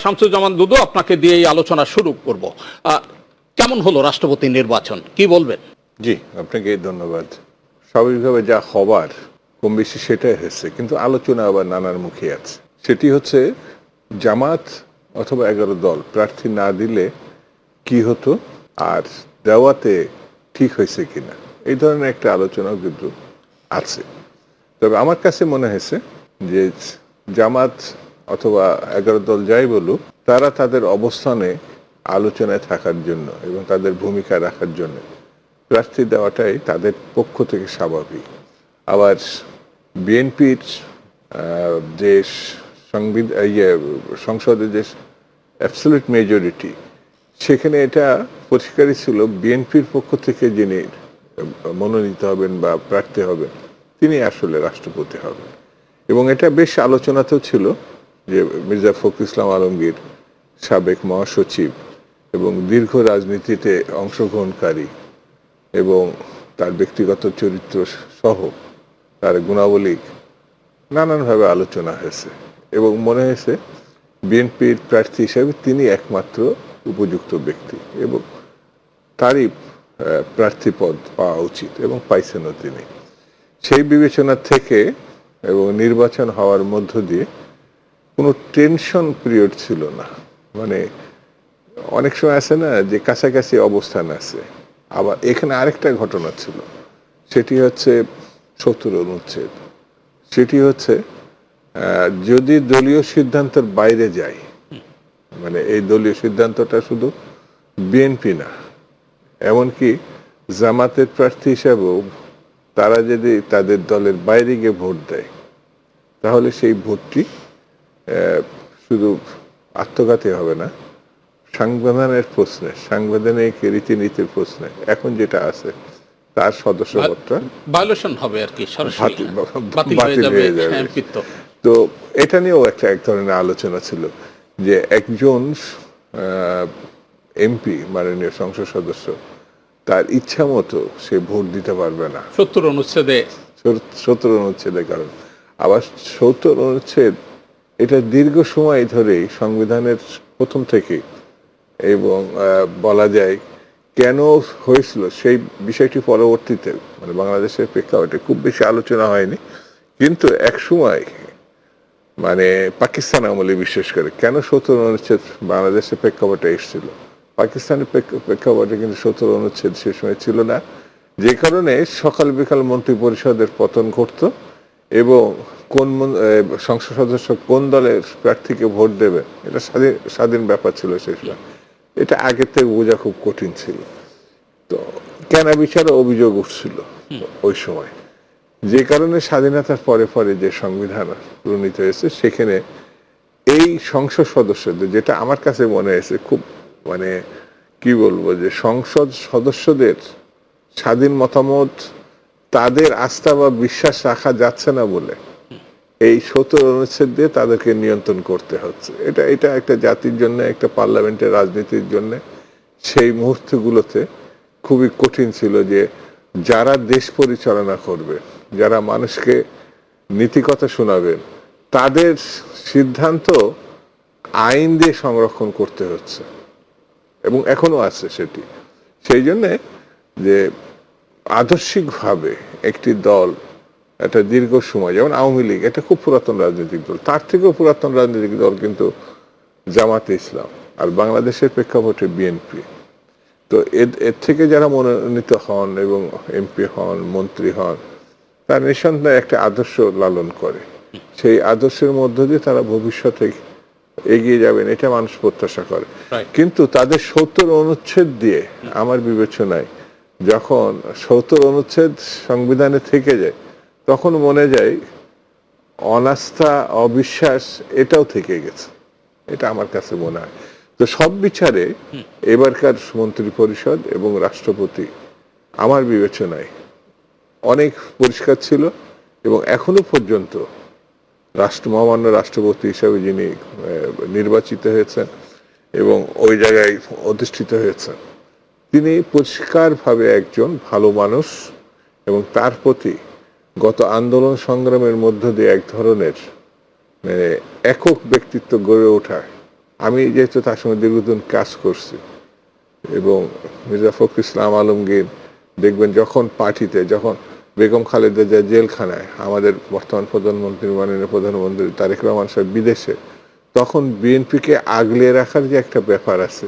শামসুজ্জামান দুদু, আপনাকে দিয়ে এই আলোচনা শুরু করব। কেমন হলো রাষ্ট্রপতি নির্বাচন, কি বলবেন? জি, আপনাকে ধন্যবাদ। স্বাভাবিকভাবে যা হবার কম বেশি সেটাই হয়েছে, কিন্তু আলোচনা আবার নানার মুখে আছে। সেটি হচ্ছে জামাত অথবা 11 দল প্রার্থী না দিলে কি হতো, আর দেওয়াতে ঠিক হয়েছে কিনা, এই ধরনের একটা আলোচনাও কিন্তু আছে। তবে আমার কাছে মনে হয়েছে যে জামাত অথবা 11 দল যাই বলুক, তারা তাদের অবস্থানে আলোচনায় থাকার জন্য এবং তাদের ভূমিকা রাখার জন্য প্রার্থী দেওয়াটাই তাদের পক্ষ থেকে স্বাভাবিক। আবার বিএনপির যে সংসদে যে অ্যাবসলিউট মেজরিটি, সেখানে এটা পরিষ্কারই ছিল বিএনপির পক্ষ থেকে যিনি মনোনীত হবেন বা প্রার্থী হবেন তিনি আসলে রাষ্ট্রপতি হবেন। এবং এটা বেশ আলোচনাতেও ছিল যে মির্জা ফখরুল ইসলাম আলমগীর, সাবেক মহাসচিব এবং দীর্ঘ রাজনীতিতে অংশগ্রহণকারী এবং তার ব্যক্তিগত চরিত্র সহ তার গুণাবলী নানানভাবে আলোচনা হয়েছে এবং মনে হয়েছে বিএনপির প্রার্থী হিসেবে তিনি একমাত্র উপযুক্ত ব্যক্তি এবং তারই প্রার্থী পদ পাওয়া উচিত এবং পাইছেনও তিনি। সেই বিবেচনা থেকে এবং নির্বাচন হওয়ার মধ্য দিয়ে কোনো টেনশন পিরিয়ড ছিল না। মানে অনেক সময় আছে না যে কাছাকাছি অবস্থান আছে। আবার এখানে আরেকটা ঘটনা ছিল, সেটি হচ্ছে ৭০ অনুচ্ছেদ। সেটি হচ্ছে যদি দলীয় সিদ্ধান্তের বাইরে যায়, মানে এই দলীয় সিদ্ধান্তটা শুধু বিএনপি না, এমনকি জামাতের প্রার্থী হিসাবেও তারা যদি তাদের দলের বাইরে গিয়ে ভোট দেয়, তাহলে সেই ভোটটি শুধু আত্মঘাতী হবে না, সাংবিধানের প্রশ্নে, সাংবিধানিক রীতিনীতির প্রশ্নে এখন যেটা আছে তার সদস্যপদটা ভায়োলেশন হবে আর কি, সরাসরি বাতিল হয়ে যাবে এমপিত্ব। তো এটা নিয়েও একটা এক ধরনের আলোচনা ছিল যে একজন এমপি, মাননীয় সংসদ সদস্য, তার ইচ্ছা মতো সে ভোট দিতে পারবে না ৭০ অনুচ্ছেদে। ৭০ অনুচ্ছেদের কারণ। আবার ৭০ অনুচ্ছেদ এটা দীর্ঘ সময় ধরেই সংবিধানের প্রথম থেকে এবং বলা যায় কেন হয়েছিল সেই বিষয়টি পরবর্তীতে মানে বাংলাদেশের প্রেক্ষাপটে খুব বেশি আলোচনা হয়নি, কিন্তু এক সময় মানে পাকিস্তান আমলে বিশেষ করে কেন ৭০ অনুচ্ছেদ বাংলাদেশের প্রেক্ষাপটে এসেছিল। পাকিস্তানের প্রেক্ষাপটে কিন্তু ৭০ অনুচ্ছেদ সে সময় ছিল না, যে কারণে সকাল বিকাল মন্ত্রী পরিষদের পতন ঘটত এবং কোন সংসদ সদস্য কোন দলের প্রার্থীকে ভোট দেবে এটা স্বাধীন ব্যাপার ছিল সেই সময়। এটা আগের থেকে বোঝা খুব কঠিন ছিল। তো কেনা বিচারে অভিযোগ উঠছিল ওই সময়, যে কারণে স্বাধীনতার পরে পরে যে সংবিধান প্রণীত হয়েছে সেখানে এই সংসদ সদস্যদের, যেটা আমার কাছে মনে হয়েছে খুব মানে কি বলবো, যে সংসদ সদস্যদের স্বাধীন মতামত তাদের আস্থা বা বিশ্বাস রাখা যাচ্ছে না বলে এই ৭০ অনুচ্ছেদ দিয়ে তাদেরকে নিয়ন্ত্রণ করতে হচ্ছে। এটা একটা জাতির জন্য, একটা পার্লামেন্টের রাজনীতির জন্য সেই মুহূর্তগুলোতে খুবই কঠিন ছিল যে যারা দেশ পরিচালনা করবে, যারা মানুষকে নীতিকথা শোনাবেন, তাদের সিদ্ধান্ত আইন দিয়ে সংরক্ষণ করতে হচ্ছে এবং এখনো আছে সেটি। সেই জন্যে যে আদর্শিকভাবে একটি দল একটা দীর্ঘ সময়, যেমন আওয়ামী লীগ, এটা খুব পুরাতন রাজনৈতিক দল, তার থেকেও পুরাতন রাজনৈতিক দল কিন্তু জামাতে ইসলাম, আর বাংলাদেশের প্রেক্ষাপটে বিএনপি। তো এর থেকে যারা মনোনীত হন এবং এমপি হন, মন্ত্রী হন, তারা নিঃসন্দেহে একটা আদর্শ লালন করে, সেই আদর্শের মধ্য দিয়ে তারা ভবিষ্যতে এগিয়ে যাবেন এটা মানুষ প্রত্যাশা করে। কিন্তু তাদের ৭০ অনুচ্ছেদ দিয়ে আমার বিবেচনায় যখন ৭০ অনুচ্ছেদ সংবিধানে থেকে যায়, তখন মনে যায় অনাস্থা, অবিশ্বাস এটাও থেকে গেছে, এটা আমার কাছে মনে হয়। তো সব বিচারে এবারকার মন্ত্রী পরিষদ এবং রাষ্ট্রপতি আমার বিবেচনায় অনেক পরিষ্কার ছিল এবং এখনো পর্যন্ত মহামান্য রাষ্ট্রপতি হিসাবে যিনি নির্বাচিত হয়েছেন এবং ওই জায়গায় অধিষ্ঠিত হয়েছেন, তিনি পরিষ্কারভাবে একজন ভালো মানুষ এবং তার প্রতি গত আন্দোলন সংগ্রামের মধ্য দিয়ে এক ধরনের একক ব্যক্তিত্ব গড়ে ওঠা আমি যেহেতু তার সঙ্গে দীর্ঘদিন কাজ করছি এবং মির্জা ফখরুল ইসলাম আলমগীর দেখবেন যখন পার্টিতে যখন বেগম খালেদা জিয়া জেলখানায়, আমাদের বর্তমান প্রধানমন্ত্রী মাননীয় প্রধানমন্ত্রী তারেক রহমান সাহেব বিদেশে, তখন বিএনপিকে আগলে রাখার যে একটা ব্যাপার আছে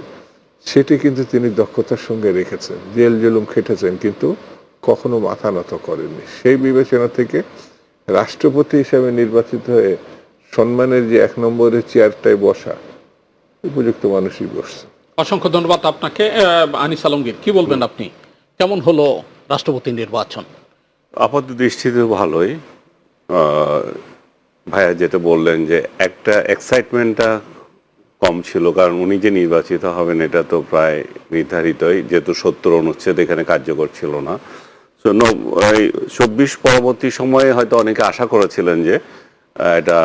সেটি কিন্তু তিনি দক্ষতার সঙ্গে রেখেছেন। জেল জুলুম খেটেছেন কিন্তু কখনো মাথা নত করেননি। সেই বিবেচনা থেকে রাষ্ট্রপতি হিসেবে নির্বাচিত হয়ে সম্মানের যে 1 নম্বরের চেয়ারটায় বসা, উপযুক্ত মানুষই বসছে। অসংখ্য ধন্যবাদ আপনাকে। আনিস আলমগীর, কি বলবেন আপনি? কেমন হলো রাষ্ট্রপতি নির্বাচন? আপাত দৃষ্টিতে ভালোই। ভাইয়া যেটা বললেন যে একটা এক্সাইটমেন্টটা কম ছিল, কারণ উনি যে নির্বাচিত হবেন এটা তো প্রায় নির্ধারিতই, যেহেতু 70 অনুচ্ছেদ এখানে কার্যকর ছিল না। 24 পরবর্তী সময়ে হয়তো অনেকে আশা করেছিলেন যে এটা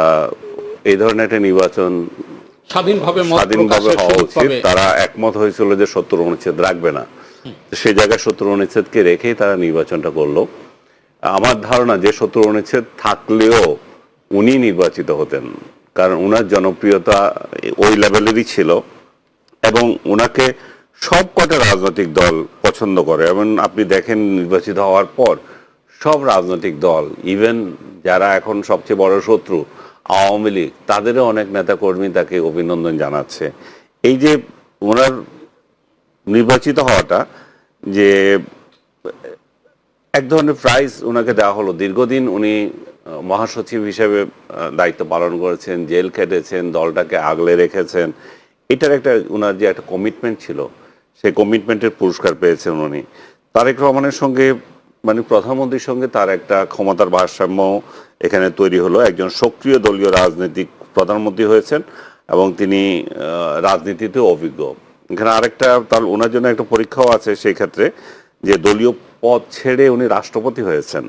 এই ধরনের একটা নির্বাচন স্বাধীনভাবে হওয়া উচিত। তারা একমত হয়েছিল যে 70 অনুচ্ছেদ রাখবে না, সেই জায়গায় 70 অনুচ্ছেদকে রেখেই তারা নির্বাচনটা করলো। আমার ধারণা যে 70 অনুচ্ছেদ থাকলেও উনি নির্বাচিত হতেন, কারণ উনার জনপ্রিয়তা ওই লেভেলেরই ছিল এবং উনাকে সব কটা রাজনৈতিক দল পছন্দ করে। এবং আপনি দেখেন নির্বাচিত হওয়ার পর সব রাজনৈতিক দল, ইভেন যারা এখন সবচেয়ে বড় শত্রু আওয়ামী লীগ, তাদেরও অনেক নেতাকর্মী তাকে অভিনন্দন জানাচ্ছে। এই যে ওনার নির্বাচিত হওয়াটা, যে এক ধরনের প্রাইজ ওনাকে দেওয়া হলো। দীর্ঘদিন উনি মহাসচিব হিসেবে দায়িত্ব পালন করেছেন, জেল খেটেছেন, দলটাকে আগলে রেখেছেন। এটার একটা ওনার যে একটা কমিটমেন্ট ছিল, সেই কমিটমেন্টের পুরস্কার পেয়েছেন উনি। তারেক রহমানের সঙ্গে, মানে প্রধানমন্ত্রীর সঙ্গে তার একটা ক্ষমতার ভারসাম্য এখানে তৈরি হলো। একজন সক্রিয় দলীয় রাজনৈতিক প্রধানমন্ত্রী হয়েছেন এবং তিনি রাজনীতিতেও অভিজ্ঞ। এখানে আরেকটা তার ওনার জন্য একটা পরীক্ষাও আছে সেই ক্ষেত্রে, যে দলীয় পদ ছেড়ে উনি রাষ্ট্রপতি হয়েছেন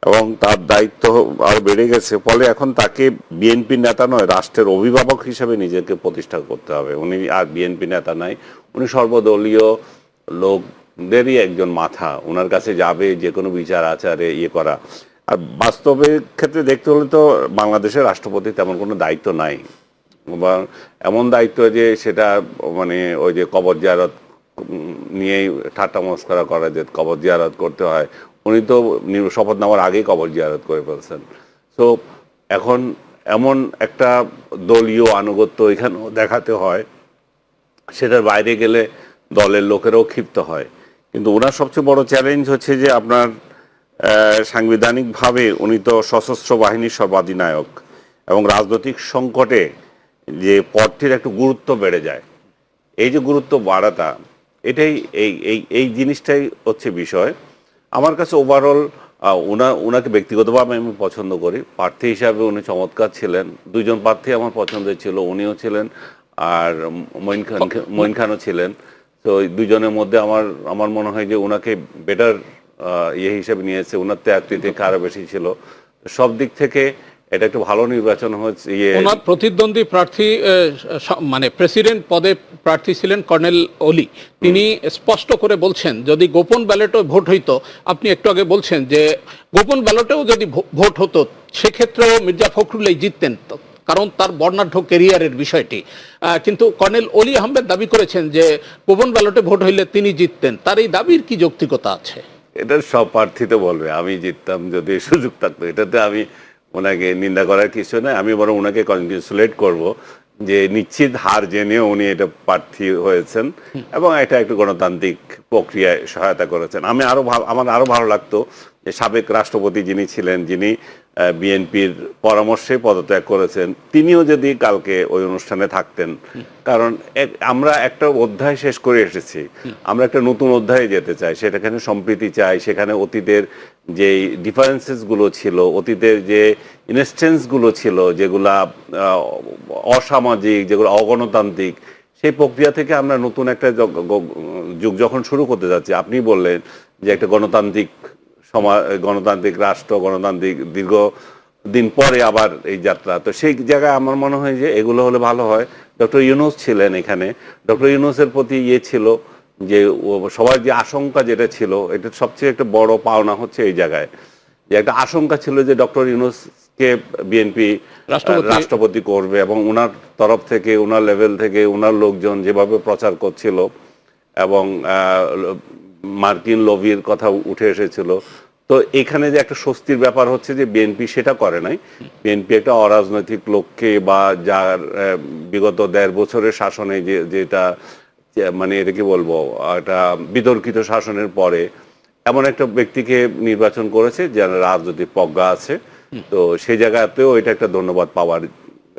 এবং তার দায়িত্ব আরো বেড়ে গেছে। ফলে এখন তাকে বিএনপি নেতা নয়, রাষ্ট্রের অভিভাবক হিসেবে নিজেকে প্রতিষ্ঠা করতে হবে। উনি আর বিএনপি নেতা নাই, উনি সর্বদলীয় লোকদেরই একজন মাথা। ওনার কাছে যাবে যে কোনো বিচার আচারে ইয়ে করা। আর বাস্তবের ক্ষেত্রে দেখতে হলে তো বাংলাদেশের রাষ্ট্রপতি তেমন কোনো দায়িত্ব নাই, বা এমন দায়িত্ব যে সেটা মানে ওই যে কবর জিয়ারত নিয়েই ঠাট্টা মস্করা করা, যে কবর জিয়ারত করতে হয়। উনি তো শপথ নেওয়ার আগেই কবর জিয়ারত করে ফেলছেন। তো এখন এমন একটা দলীয় আনুগত্য এখানেও দেখাতে হয়, সেটার বাইরে গেলে দলের লোকেরাও ক্ষিপ্ত হয়। কিন্তু ওনার সবচেয়ে বড় চ্যালেঞ্জ হচ্ছে যে আপনার সাংবিধানিকভাবে উনি তো সশস্ত্র বাহিনীর সর্বাধিনায়ক এবং রাজনৈতিক সংকটে যে পদটির একটু গুরুত্ব বেড়ে যায়। এই যে গুরুত্ব বাড়াটা, এটাই এই জিনিসটাই হচ্ছে বিষয়। আমার কাছে ওভারঅল ওনাকে ব্যক্তিগতভাবে আমি পছন্দ করি। প্রার্থী হিসাবে উনি চমৎকার ছিলেন। 2 জন প্রার্থী আমার পছন্দের ছিল, উনিও ছিলেন আর মঈন খানও ছিলেন। তো 2 জনের মধ্যে আমার মনে হয় যে ওনাকে বেটার ইয়ে হিসেবে নিয়েছে। ওনার ত্যাগ তিতিক্ষা আরো বেশি ছিল। সব দিক থেকে এটা একটা ভালো নির্বাচন হচ্ছে। ওনার প্রতিদ্বন্দ্বী প্রার্থী মানে প্রেসিডেন্ট পদে প্রার্থী ছিলেন কর্নেল অলি। তিনি স্পষ্ট করে বলছেন যদি গোপন ব্যালটে ভোট হইতো, আপনি একটু আগে বলছেন যে গোপন ব্যালটেও যদি ভোট হতো সেক্ষেত্রেও মির্জা ফখরুলই জিততেন, কারণ তার বর্ণাঢ্য কেরিয়ারের বিষয়টি। কিন্তু কর্নেল অলি আহমেদ দাবি করেছেন যে গোপন ব্যালটে ভোট হইলে তিনি জিততেন। তার এই দাবির কি যৌক্তিকতা আছে? এটা সব প্রার্থী তো বলবে আমি জিততাম যদি সুযোগ থাকতো। এটাতে আমি ওনাকে নিন্দা করার কিছু নয়। আমি বরং ওনাকে কনগ্রেচুলেট করব যে নিশ্চিত হার জেনেও উনি এটা প্রার্থী হয়েছেন এবং এটা একটু গণতান্ত্রিক প্রক্রিয়ায় সহায়তা করেছেন। আমার আরো ভালো লাগতো যে সাবেক রাষ্ট্রপতি যিনি ছিলেন, যিনি বিএনপির পরামর্শে পদত্যাগ করেছেন, তিনিও যদি কালকে ওই অনুষ্ঠানে থাকতেন। কারণ আমরা একটা অধ্যায় শেষ করে এসেছি, আমরা একটা নতুন অধ্যায়ে যেতে চাই। সেখানে সম্প্রীতি চাই, সেখানে অতীতের যে ডিফারেন্সেস গুলো ছিল, অতীতের যে ইনস্টেন্স গুলো ছিল যেগুলা অসামাজিক, যেগুলো অগণতান্ত্রিক, সেই প্রক্রিয়া থেকে আমরা নতুন একটা যুগ যখন শুরু করতে যাচ্ছি। আপনি বললেন যে একটা গণতান্ত্রিক সমাজ, গণতান্ত্রিক রাষ্ট্র, গণতান্ত্রিক দীর্ঘদিন পরে আবার এই যাত্রা। তো সেই জায়গায় আমার মনে হয় যে এগুলো হলে ভালো হয়। ডক্টর ইউনূস ছিলেন এখানে, ডক্টর ইউনূসের প্রতি ছিল যে সবার যে আশঙ্কা যেটা ছিল, এটা সবচেয়ে একটা বড় পাওনা হচ্ছে এই জায়গায় যে একটা আশঙ্কা ছিল যে ডক্টর ইউনূসকে বিএনপি রাষ্ট্রপতি করবে, এবং ওনার তরফ থেকে, ওনার লেভেল থেকে ওনার লোকজন যেভাবে প্রচার করছিল এবং মার্কিন লবির কথা উঠে এসেছিল, তো এখানে যে একটা স্বস্তির ব্যাপার হচ্ছে যে বিএনপি সেটা করে নাই। বিএনপি একটা অরাজনৈতিক লোককে, বা যার বিগত ১.৫ বছরের শাসনে যেটা মানে এটা কি বলবো, একটা বিতর্কিত শাসনের পরে এমন একটা ব্যক্তিকে নির্বাচন করেছে যার রাজনৈতিক প্রজ্ঞা আছে। তো সেই জায়গাতেও এটা একটা ধন্যবাদ পাওয়ার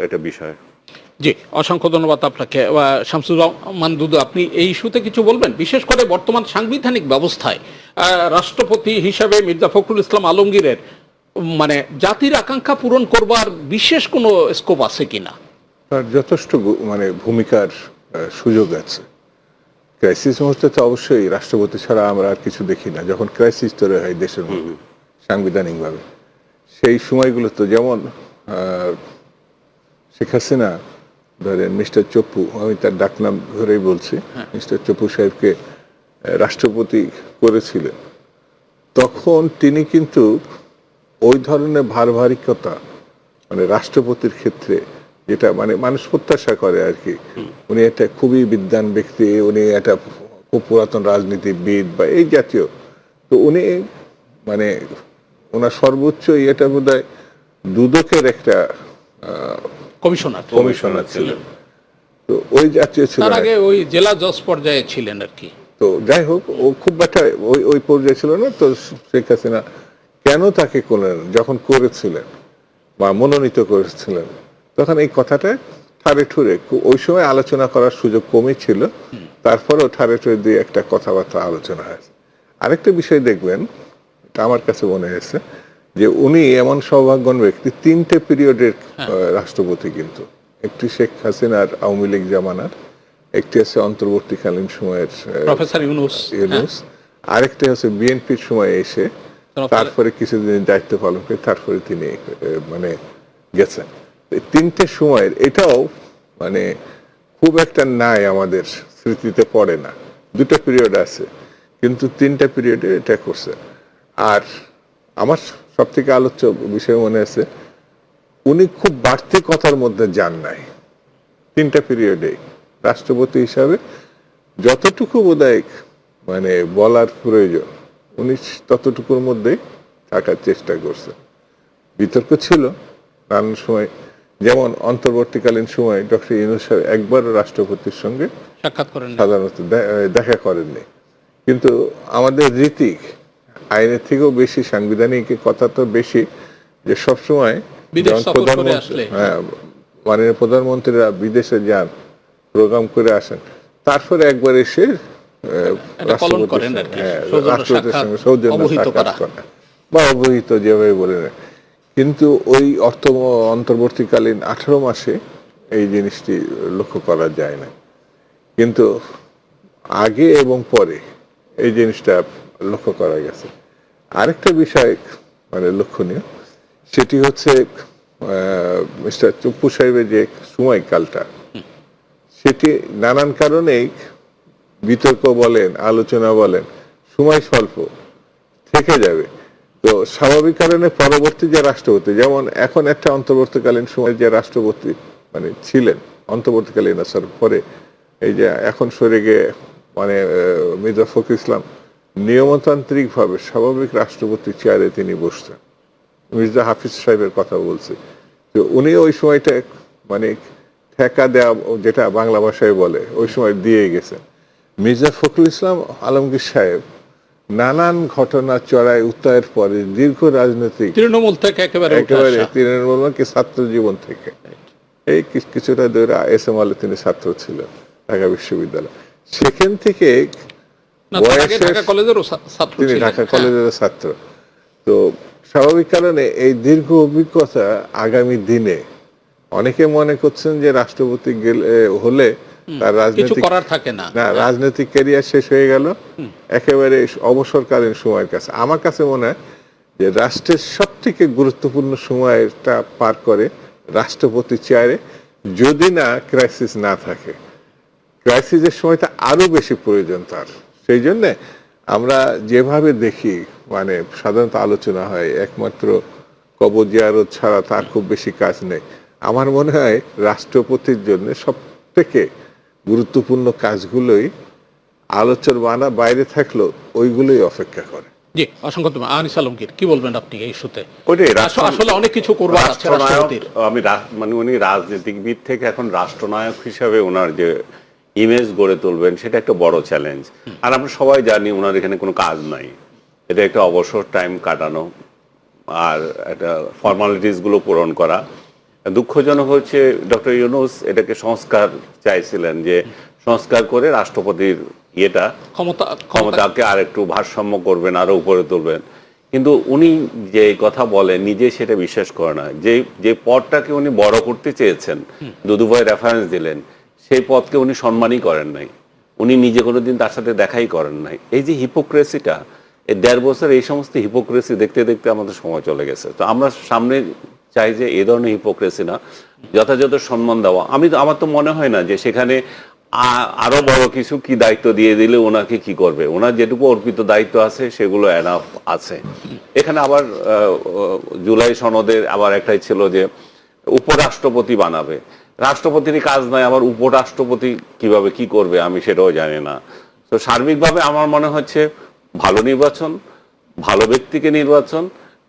একটা বিষয়। জি, অসংখ্য ধন্যবাদ আপনাকে। শামসুর রহমান দুদু, আপনি এই ইস্যুতে কিছু বলবেন? বিশেষ করে বর্তমান সাংবিধানিক ব্যবস্থায় রাষ্ট্রপতি হিসাবে মির্জা ফখরুল ইসলাম আলমগীরের মানে জাতির আকাঙ্ক্ষা পূরণ করবার বিশেষ কোনো স্কোপ আছে কিনা? তার যথেষ্ট মানে ভূমিকার সুযোগ আছে। ক্রাইসিস মুহূর্তে তো অবশ্যই রাষ্ট্রপতি ছাড়া আমরা আর কিছু দেখি না। যখন ক্রাইসিস তৈরি হয় দেশের মধ্যে সাংবিধানিকভাবে, সেই সময়গুলো তো যেমন শেখ হাসিনা ধরেন মিস্টার চপ্পু, আমি তার ডাকনাম ধরেই বলছি, মিস্টার চপ্পু সাহেবকে রাষ্ট্রপতি করেছিলেন, তখন তিনি কিন্তু ওই ধরনের ভারবাহিকতা মানে রাষ্ট্রপতির ক্ষেত্রে যেটা মানে মানুষ প্রত্যাশা করে আর কি, উনি একটা খুবই বিদ্বান ব্যক্তি, উনি একটা খুব পুরাতন রাজনীতিবিদ বা এই জাতীয়, তো উনি মানে ওনার সর্বোচ্চ ইয়েটা বোধহয় দুদকের একটা কমিশনার ছিলেন, তো ওই জাতীয় ছিল। তার আগে ওই জেলা জজ পর্যায়ে ছিলেন আর কি। তো যাই হোক, ও খুব একটা ওই পর্যায়ে ছিল না। তো শেখ হাসিনা কেন তাকে করলেন, যখন করেছিলেন বা মনোনীত করেছিলেন, তখন এই কথাটা ঠারে ঠুরে ওই সময় আলোচনা করার সুযোগ কমই ছিল, তারপরেও ঠারে ঠুরে দিয়ে একটা কথাবার্তা আলোচনা হয়েছে। আরেকটা বিষয় দেখবেন, এটা আমার কাছে মনে হয়েছে যে উনি এমন সৌভাগ্যবান ব্যক্তি, 3টে পিরিয়ডের রাষ্ট্রপতি, কিন্তু একটি শেখ হাসিনার আওয়ামী লীগ জামানার, একটি আছে অন্তর্বর্তীকালীন সময়ের প্রফেসর ইউনূস, আরেকটা হচ্ছে বিএনপির সময় এসে তারপরে কিছুদিন দায়িত্ব পালন করে তারপরে তিনি মানে গেছেন। 3টে সময়ের এটাও মানে খুব একটা নাই, আমাদের স্মৃতিতে পড়ে না। 2টা পিরিয়ড আছে, কিন্তু 3টা পিরিয়ডে এটা করছে। আর আমার সব থেকে আলোচ্য বিষয় মনে আছে, উনি খুব বাড়তি কথার মধ্যে যান নাই 3টা পিরিয়ডে। রাষ্ট্রপতি হিসাবে যতটুকু বোধহয় মানে বলার প্রয়োজন, উনি ততটুকুর মধ্যে থাকার চেষ্টা করছেন। বিতর্ক ছিল নানান সময়, যেমন অন্তর্বর্তীকালীন সময় ডক্টর ইউনূস সাহেব একবার রাষ্ট্রপতির সঙ্গে সাক্ষাৎ করেন, সাধারণত দেখা করেননি। কিন্তু আমাদের রীতি আইনের থেকেও বেশি, সাংবিধানিক কথা তো বেশি, যে সবসময় প্রধানমন্ত্রী, মাননীয় প্রধানমন্ত্রীরা বিদেশে যান, প্রোগ্রাম করে আসেন, তারপরে একবার এসে রাষ্ট্রপতির সঙ্গে সৌজন্য সাক্ষাৎ করা বা অবহিত যেভাবে বলে নেয়। কিন্তু ওই অন্তর্বর্তীকালীন 18 মাসে এই জিনিসটি লক্ষ্য করা যায় না, কিন্তু আগে এবং পরে এই জিনিসটা লক্ষ্য করা গেছে। আরেকটা বিষয় মানে লক্ষণীয়, সেটি হচ্ছে মিস্টার চপ্পু সাহেবের যে সময়কালটা, সেটি নানান কারণেই বিতর্ক বলেন, আলোচনা বলেন, সময় স্বল্প থেকে যাবে। তো স্বাভাবিক কারণে পরবর্তী যে রাষ্ট্রপতি, যেমন এখন একটা অন্তর্বর্তীকালীন সময় যে রাষ্ট্রপতি মানে ছিলেন, অন্তর্বর্তীকালীন আসার পরে এই যে এখন সরে গিয়ে মানে মির্জা ফখরুল ইসলাম নিয়মতান্ত্রিক ভাবে স্বাভাবিক রাষ্ট্রপতি চেয়ারে তিনি বসছেন। মির্জা হাফিজ সাহেবের কথা বলছে, তো উনি ওই সময়টা মানে ঠেকা দেওয়া, যেটা বাংলা ভাষায় বলে, ওই সময় দিয়ে গেছেন। মির্জা ফখরুল ইসলাম আলমগীর সাহেব নানান ঘটনা চড়াই উত্তরের পরে দীর্ঘ রাজনৈতিক তৃণমূল থেকে একেবারে তৃণমূল ছাত্র জীবন থেকে এই কিছুটা দূরে এসএম আলে তিনি ছাত্র ছিলেন ঢাকা বিশ্ববিদ্যালয়, সেখান থেকে ঢাকা কলেজেরও ছাত্র। তো স্বাভাবিক কারণে এই দীর্ঘ অভিজ্ঞতা আগামী দিনে অনেকে মনে করছেন যে রাষ্ট্রপতি হলে তার রাজনৈতিক ক্যারিয়ার শেষ হয়ে গেল, একেবারে অবসরকালীন সময়ের কাছে। আমার কাছে মনে হয় যে রাষ্ট্রের সব থেকে গুরুত্বপূর্ণ সময়টা পার করে রাষ্ট্রপতি চেয়ারে, যদি না ক্রাইসিস না থাকে। ক্রাইসিসের সময়টা আরো বেশি প্রয়োজন তার, সেই জন্য আমরা যেভাবে দেখি মানে সাধারণত আলোচনা হয় একমাত্র কবর জিয়ারত ছাড়া তার খুব বেশি কাজ নেই। আমার মনে হয় রাষ্ট্রপতির জন্য সব থেকে গুরুত্বপূর্ণ কাজগুলোই আলোচনার বাইরে থাকলেও ওইগুলোই অপেক্ষা করে। জি, অসংখ্য ধন্যবাদ। আনিস আলমগীর, কি বলবেন আপনি এই ইস্যুতে? ওইটাই আসলে অনেক কিছু করবার আছে রাষ্ট্রপতির। আমি মানে উনি রাজনীতিবিদ থেকে এখন রাষ্ট্রনায়ক হিসাবে ওনার যে ইমেজ গড়ে তুলবেন সেটা একটা বড় চ্যালেঞ্জ। আর আমরা সবাই জানি ওনার এখানে কোনো কাজ নাই, এটা একটা অবসর টাইম কাটানো আর একটা ফর্মালিটিস গুলো পূরণ করা। দুঃখজনক হচ্ছে ডক্টর ইউনূস এটাকে সংস্কার চাইছিলেন, যে সংস্কার করে রাষ্ট্রপতির ইয়েটা ক্ষমতাকে আর একটু ভারসাম্য করবেন, আরো উপরে তুলবেন। কিন্তু উনি যে কথা বলেন নিজে সেটা বিশ্বাস করে না। যে পদটাকে উনি বড় করতে চেয়েছেন, দুদুভাই রেফারেন্স দিলেন, সেই পদকে উনি সম্মানই করেন নাই। উনি নিজে কোনোদিন তার সাথে দেখাই করেন নাই। এই যে হিপোক্রেসিটা, এই 1.5 বছর এই সমস্ত হিপোক্রেসি দেখতে দেখতে আমাদের সময় চলে গেছে। তো আমরা সামনে চাই যে এই ধরনের হিপোক্রেসি না, যথাযথ সম্মান দেওয়া। আমার তো মনে হয় না যে সেখানে আরো বড় কিছু কি দায়িত্ব দিয়ে দিলে ওনাকে কি করবে। ওনার যেটুকু অর্পিত দায়িত্ব আছে সেগুলো এনাফ আছে। এখানে আবার জুলাই সনদের আবার একটাই ছিল যে উপরাষ্ট্রপতি বানাবে। রাষ্ট্রপতিরই কাজ নাই, আবার উপরাষ্ট্রপতি কিভাবে কি করবে আমি সেটাও জানি না। তো সার্বিকভাবে আমার মনে হচ্ছে ভালো নির্বাচন, ভালো ব্যক্তিকে নির্বাচন,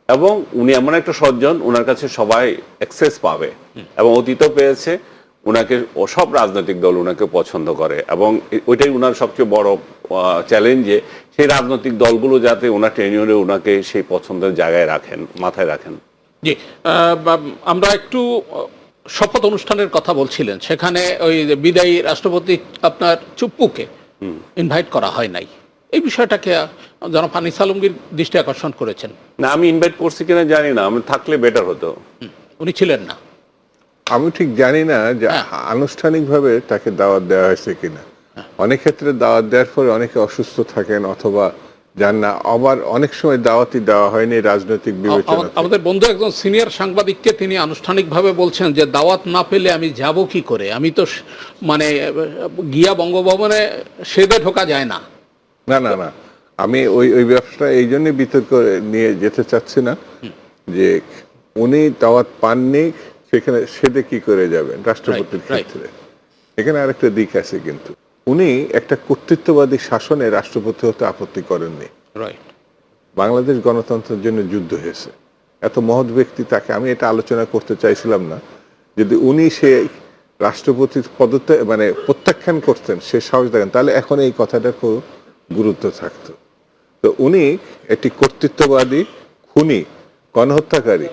এবং উনি এমন একটা সজ্জন, ওনার কাছে সবাই অ্যাক্সেস পাবে এবং অতীতও পেয়েছে। উনাকে সব রাজনৈতিক দল উনাকে পছন্দ করে, এবং ওইটাই উনার সবচেয়ে বড় চ্যালেঞ্জ, যে সেই রাজনৈতিক দলগুলো যাতে ওনার টেনিয়রে উনাকে সেই পছন্দের জায়গায় রাখেন, মাথায় রাখেন। জি, আমরা একটু শপথ অনুষ্ঠানের কথা বলছিলেন, সেখানে ওই বিদায়ী রাষ্ট্রপতি আপনার চুপ্পুকে ইনভাইট করা হয় নাই। এই বিষয়টাকে জনাব আনিস আলমগীর দৃষ্টি আকর্ষণ করেছেন। না, আমি ইনভাইট করছি কিনা জানি না, আমি থাকলে বেটার হতো। উনি ছিলেন না। আমি ঠিক জানি না যে আনুষ্ঠানিকভাবে তাকে দাওয়াত দেওয়া হয়েছে কিনা। অনেক ক্ষেত্রে দাওয়াত দেওয়ার পরে অনেকে অসুস্থ থাকেন অথবা যান না, আবার অনেক সময় দাওয়াতই দেওয়া হয়নি রাজনৈতিক বিবেচনা। আমাদের বন্ধু একজন সিনিয়র সাংবাদিককে তিনি আনুষ্ঠানিকভাবে বলছেন যে দাওয়াত না পেলে আমি যাব কি করে, আমি তো মানে গিয়া বঙ্গভবনে সেদে ঢোকা যায় না। না না না, আমি ওই ব্যবসাটা এই জন্য বিতর্ক নিয়ে যেতে চাচ্ছি না যে উনি দাওয়াত পাননি, সেখানে সেদে কি করে যাবেন রাষ্ট্রপতির ক্ষেত্রে। এখানে আরেকটা দিক আছে, কিন্তু উনি একটা কর্তৃত্ববাদী শাসনে রাষ্ট্রপতি হতে আপত্তি করেননি। বাংলাদেশ গণতন্ত্রের জন্য যুদ্ধ হয়েছে, এত মহৎ ব্যক্তি, তাকে আমি এটা আলোচনা করতে চাইছিলাম না। যদি উনি সে রাষ্ট্রপতির পদত্যাগ মানে প্রত্যাখ্যান করতেন, সে সাহস দেখেন, তাহলে এখন এই কথাটার খুব গুরুত্ব থাকতো। তো উনি একটি কর্তৃত্ববাদী, খুনি, গণহত্যাকারী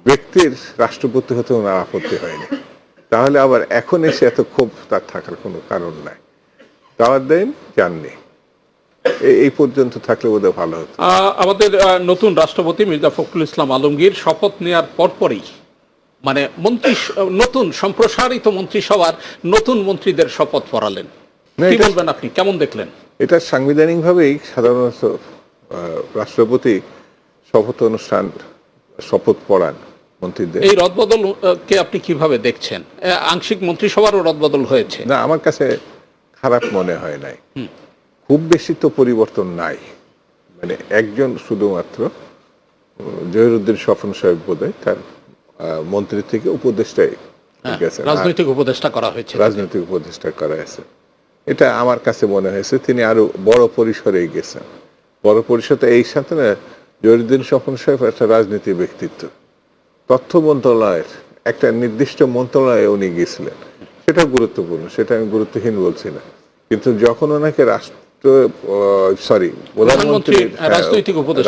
ব্যক্তির রাষ্ট্রপতি হতে ওনার আপত্তি হয়নি। তাহলে আবার এখন এসে এত ক্ষোভ তার থাকার কোনো কারণ নাই। দাওয়াত দেন, যাননি, এই পর্যন্ত থাকলে বোধহয় ভালো হতো। আমাদের নতুন রাষ্ট্রপতি মির্জা ফখরুল ইসলাম আলমগীর শপথ নেওয়ার পরপরই মানে নতুন সম্প্রসারিত মন্ত্রিসভার নতুন মন্ত্রীদের শপথ পড়ালেন। কি বলবেন আপনি, কেমন দেখলেন? এটা সাংবিধানিকভাবেই সাধারণত রাষ্ট্রপতি শপথ অনুষ্ঠান, শপথ পড়ান মন্ত্রীদের। এই রদবদল কে আপনি কিভাবে দেখছেন? আংশিক মন্ত্রিসভারও রদবদল হয়েছে। না, আমার কাছে খারাপ মনে হয় নাই। খুব বেশি তো পরিবর্তন নাই, মানে একজন শুধুমাত্র জহিরুদ্দিন স্বপন সাহেব বোধহয় তার মন্ত্রী থেকে উপদেষ্টায় গেছেন, রাজনৈতিক উপদেষ্টা করা হয়েছে। রাজনৈতিক উপদেষ্টা করা হয়েছে। এটা আমার কাছে মনে হয়েছে তিনি আরো বড় পরিসরে গেছেন। বড় পরিসরে এই সাথে না, জহিরুদ্দিন স্বপন সাহেব একটা রাজনীতি ব্যক্তিত্ব। তথ্য মন্ত্রণালয়ের একটা নির্দিষ্ট মন্ত্রণালয়ে উনি গিয়েছিলেন, সেটা গুরুত্বপূর্ণ, সেটা আমি গুরুত্বহীন বলছি না। কিন্তু যখন ওনাকে প্রধানমন্ত্রী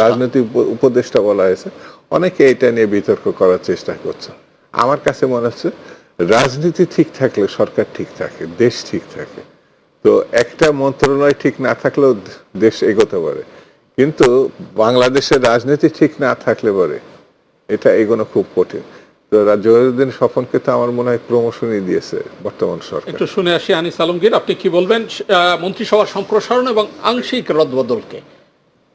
রাজনৈতিক উপদেষ্টা বলা হয়েছে, অনেকে এটা নিয়ে বিতর্ক করার চেষ্টা করছে। আমার কাছে মনে হচ্ছে রাজনীতি ঠিক থাকলে সরকার ঠিক থাকে, দেশ ঠিক থাকে। তো একটা মন্ত্রণালয় ঠিক না থাকলেও দেশ এগোতে পারে, কিন্তু বাংলাদেশের রাজনীতি ঠিক না থাকলে পরে এটা এগোনো খুব কঠিন। তো জহিরুদ্দিন স্বপনকে তো আমার মনে হয় প্রমোশনই দিয়েছে বর্তমান সরকার। একটু শুনে আসি আনিস আলমগীর, আপনি কি বলবেন মন্ত্রিসভার সম্প্রসারণ এবং আংশিক রদবদলকে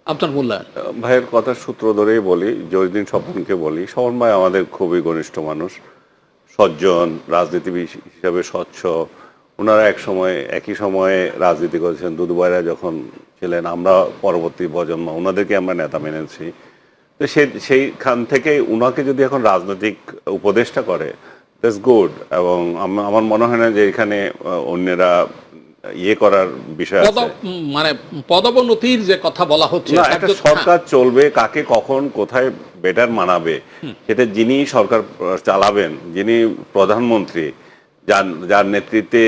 আপনার মূল্যায়ন? ভাইয়ের কথার সূত্র ধরেই বলি, জহিরুদ্দিন স্বপনকে বলি, স্বপন ভাই আমাদের খুবই ঘনিষ্ঠ মানুষ, সজ্জন, রাজনীতিবিদ হিসাবে স্বচ্ছ। ওনারা একই সময়ে রাজনীতি করেছেন। দুদুভাইরা যখন ছিলেন, আমরা পরবর্তী প্রজন্ম, ওনাদেরকে আমরা নেতা মেনেছি। তো সেইখান থেকে উনাকে যদি এখন রাজনৈতিক উপদেষ্টা করে, দ্যাটস গুড। এবং আমার মনে হয় না যে এখানে অন্যরা ইয়ে করার বিষয় আছে। মানে পদোন্নতির যে কথা বলা হচ্ছে, না, একটা সরকার চলবে কাকে কখন কোথায় বেটার মানাবে, সেটা যিনি সরকার চালাবেন, যিনি প্রধানমন্ত্রী, যার নেতৃত্বে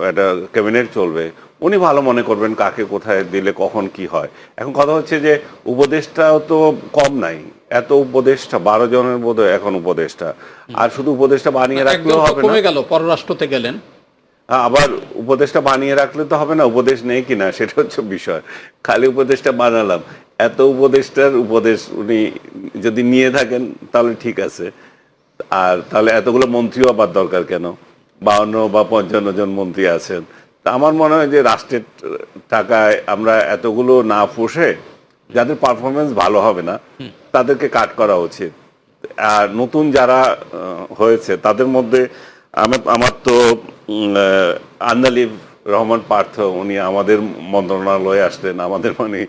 একটা ক্যাবিনেট চলবে, উনি ভালো মনে করবেন কাকে কোথায় দিলে কখন কি হয়। এখন কথা হচ্ছে যে উপদেষ্টাও তো কম নাই, এত উপদেষ্টা, 12 জনের বোধহয় এখন উপদেষ্টা। আর শুধু উপদেষ্টা বানিয়ে রাখলেও হবে না, কমে গেল, পররাষ্ট্রতে গেলেন। আবার উপদেশটা বানিয়ে রাখলে তো হবে না, উপদেশ নেই কিনা সেটা হচ্ছে বিষয়। খালি উপদেশটা বানালাম, এত উপদেষ্টার উপদেশ উনি যদি নিয়ে থাকেন তাহলে ঠিক আছে। আর তাহলে এতগুলো মন্ত্রীও আবার দরকার কেন? 52 বা 55 জন মন্ত্রী আছেন। তা আমার মনে হয় যে রাষ্ট্রের টাকায় আমরা এতগুলো না ফুসে, যাদের পারফরমেন্স ভালো হবে না তাদেরকে কাট করা উচিত। আর নতুন যারা হয়েছে তাদের মধ্যে আমার তো আন্দালিব রহমান পার্থ, উনি আমাদের মন্ত্রণালয়ে আসলেন, আমাদের মানে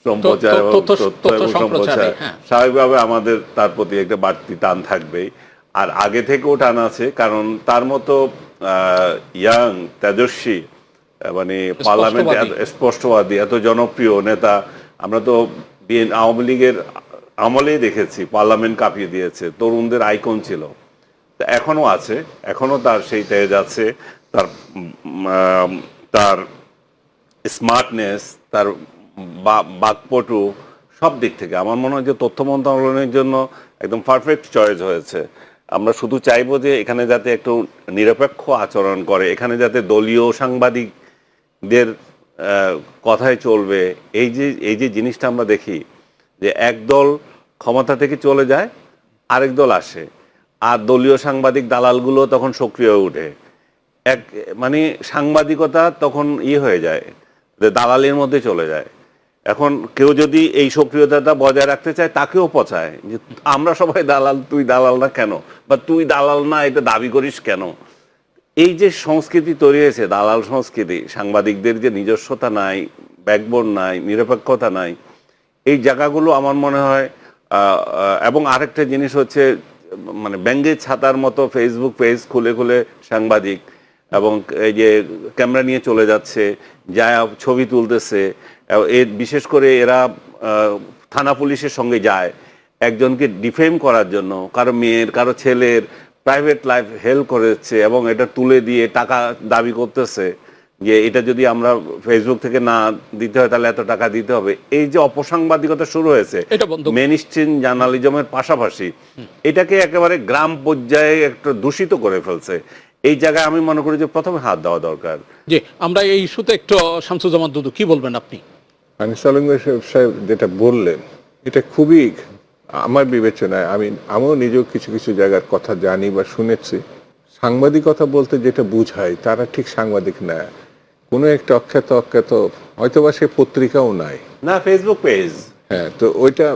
সম্প্রচার এবং তথ্য এবং সম্প্রচার, স্বাভাবিকভাবে আমাদের তার প্রতি একটা বাড়তি টান থাকবেই। আর আগে থেকেও টান আছে, কারণ তার মতো ইয়াং তেজস্বী, মানে পার্লামেন্টে স্পষ্টবাদী, এত জনপ্রিয় নেতা আমরা তো আওয়ামী লীগের আমলেই দেখেছি, পার্লামেন্ট কাঁপিয়ে দিয়েছে, তরুণদের আইকন ছিল, এখনো আছে, এখনো তার সেই তেজ আছে, তার স্মার্টনেস, তার বাকপটু, সব দিক থেকে আমার মনে হয় যে তথ্য মন্ত্রণালয়ের জন্য একদম পারফেক্ট চয়েস হয়েছে। আমরা শুধু চাইবো যে এখানে যাতে একটু নিরপেক্ষ আচরণ করে, এখানে যাতে দলীয় সাংবাদিকদের কথায় চলবে। এই যে জিনিসটা আমরা দেখি যে এক দল ক্ষমতা থেকে চলে যায়, আরেক দল আসে, আর দলীয় সাংবাদিক দালালগুলো তখন সক্রিয় হয়ে ওঠে। মানে সাংবাদিকতা তখন হয়ে যায়, দালালের মধ্যে চলে যায়। এখন কেউ যদি এই সক্রিয়তাটা বজায় রাখতে চায়, তাকেও পচায় যে আমরা সবাই দালাল, তুই দালাল না কেন, বা তুই দালাল না এটা দাবি করিস কেন। এই যে সংস্কৃতি তৈরি হয়েছে, দালাল সংস্কৃতি, সাংবাদিকদের যে নিজস্বতা নাই, ব্যাকবোন নাই, নিরপেক্ষতা নাই, এই জায়গাগুলো আমার মনে হয়। এবং আরেকটা জিনিস হচ্ছে, মানে ব্যাঙ্গের ছাতার মতো ফেসবুক পেজ খুলে খুলে সাংবাদিক, এবং এই যে ক্যামেরা নিয়ে চলে যাচ্ছে, যা ছবি তুলতেছে, বিশেষ করে এরা থানা পুলিশের সঙ্গে যায় একজনকে ডিফেম করার জন্য, কারো মেয়ের, কারো ছেলের প্রাইভেট লাইফ হেল্প করেছে, এবং এটা তুলে দিয়ে টাকা দাবি করতেছে যে এটা যদি আমরা ফেসবুক থেকে না দিতে হয় তাহলে এত টাকা দিতে হবে। এই যে অপসাংবাদিকতা শুরু হয়েছে মেইনস্ট্রিম জার্নালিজমের পাশাপাশি, এটাকে একেবারে গ্রাম পর্যায়ে একটা দূষিত করে ফেলছে। এই জায়গায় আমি মনে করি যে প্রথমে হাত দেওয়া দরকার। জি, আমরা এই ইস্যুতে একটু শামসুজ্জামান দুদু কি বলবেন আপনি? আনিস আলম সাহেব যেটা বললেন এটা খুবই আমার বিবেচনায়, আমিও নিজেও কিছু কিছু জায়গার কথা জানি বা শুনেছি। সাংবাদিকতা বলতে যেটা বুঝায় তারা ঠিক সাংবাদিক না, কোনো একটা অখ্যাত হয়তোবা সে পত্রিকাও নাই, না ফেসবুক পেজ, হ্যাঁ, তো ওইটা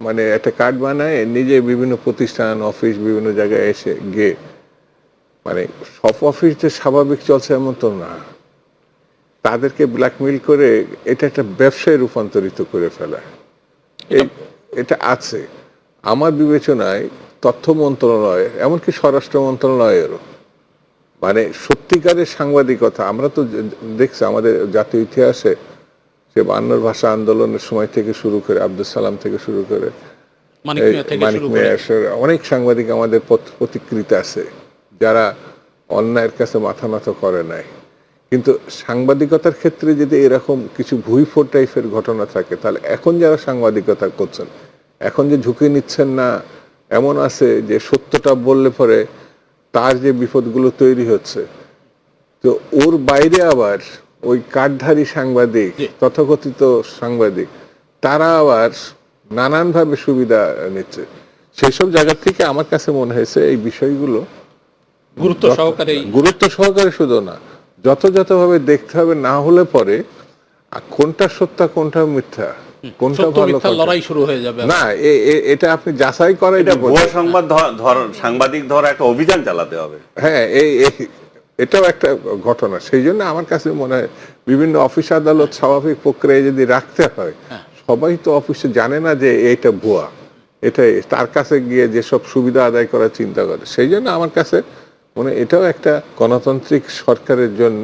মানে একটা কার্ড বানায় নিজে বিভিন্ন প্রতিষ্ঠান, অফিস, বিভিন্ন জায়গায় এসে গিয়ে, মানে সব অফিস যে স্বাভাবিক চলছে এমন তো না, তাদেরকে ব্ল্যাকমেইল করে এটা একটা ব্যবসায় রূপান্তরিত করে ফেলা, এটা আছে। আমার বিবেচনায় তথ্য মন্ত্রণালয়, এমনকি স্বরাষ্ট্র মন্ত্রণালয়েরও মানে সত্যিকারের সাংবাদিকতা, আমরা তো দেখছি আমাদের জাতীয় ইতিহাসে সে 52 ভাষা আন্দোলনের সময় থেকে শুরু করে, আব্দুল সালাম থেকে শুরু করে মানিক মিয়া, অনেক সাংবাদিক আমাদের প্রতিকৃত আছে যারা অন্যায়ের কাছে মাথা নত করে নাই। কিন্তু সাংবাদিকতার ক্ষেত্রে যদি এরকম কিছু ভুইফোর টাইপের ঘটনা থাকে, তাহলে এখন যারা সাংবাদিকতা করছেন, এখন যে ঝুঁকি নিচ্ছেন না, এমন আছে যে সত্যটা বললে পরে তার যে বিপদগুলো তৈরি হচ্ছে, তো ওর বাইরে আবার ওই কার্ডধারী সাংবাদিক, তথাকথিত সাংবাদিক, তারা আবার নানানভাবে সুবিধা নিচ্ছে। সেই সব জায়গা থেকে আমার কাছে মনে হয়েছে এই বিষয়গুলো গুরুত্ব সহকারে শুধু না, যথাযথভাবে দেখতে হবে, না হলে পরে কোনটা সত্য কোনটা মিথ্যা, কোনটা ভালো, লড়াই শুরু হয়ে যাবে না। এটা আপনি যাচাই করা, এটা ভুয়া সংবাদ সাংবাদিক ধরা একটা অভিযান চালাতে হবে। হ্যাঁ, এটাও একটা ঘটনা। সেই জন্য আমার কাছে মনে হয় বিভিন্ন অফিস আদালত স্বাভাবিক প্রক্রিয়ায় যদি রাখতে হয়, সবাই তো অফিসে জানে না যে এটা ভুয়া, এটাই তার কাছে গিয়ে যেসব সুবিধা আদায় করার চিন্তা করে। সেই জন্য আমার কাছে মনে হয় এটাও একটা গণতান্ত্রিক সরকারের জন্য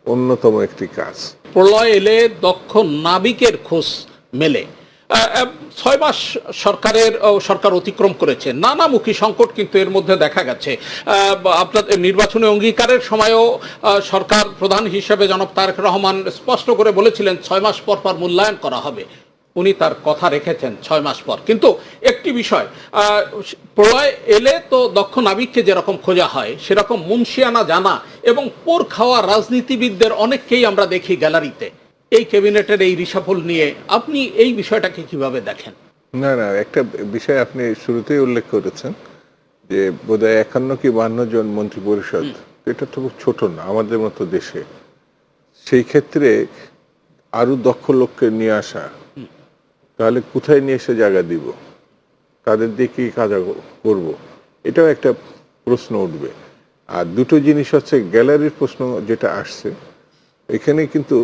অন্যতম একটি কাজ। প্রলয় এলে দক্ষ নাবিকের খোঁজ মেলে। 6 মাস সরকার অতিক্রম করেছে, নানামুখী সংকট কিন্তু এর মধ্যে দেখা গেছে। আপনাদের নির্বাচনী অঙ্গীকারের সময়ও সরকার প্রধান হিসেবে জনাব তারেক রহমান স্পষ্ট করে বলেছিলেন 6 মাস পর পর মূল্যায়ন করা হবে। উনি তার কথা রেখেছেন 6 মাস পর। কিন্তু একটি বিষয়, প্রলয় এলে তো দক্ষ নাবিককে যেরকম খোঁজা হয় সেরকম মুন্সিয়ানা জানা এবং পোর খাওয়া রাজনীতিবিদদের অনেককেই আমরা দেখি গ্যালারিতে। এই ক্যাবিনেটের এই রিশাফল নিয়ে আপনি এই বিষয়টাকে কিভাবে দেখেন? না না, একটা বিষয় আপনি শুরুতেই উল্লেখ করেছেন যে বোধহয় 51 কি 52 জন মন্ত্রী পরিষদ, এটা তো খুব ছোট না আমাদের মতো দেশে। সেই ক্ষেত্রে আরো দক্ষ লোককে নিয়ে আসা, তাহলে কোথায় নিয়ে এসে জায়গা দিব, তাদের দিয়ে কি কাজ করব, এটাও একটা প্রশ্ন উঠবে। আর দুটো জিনিস হচ্ছে, গ্যালারির প্রশ্ন যেটা আসছে, এখানে কিন্তু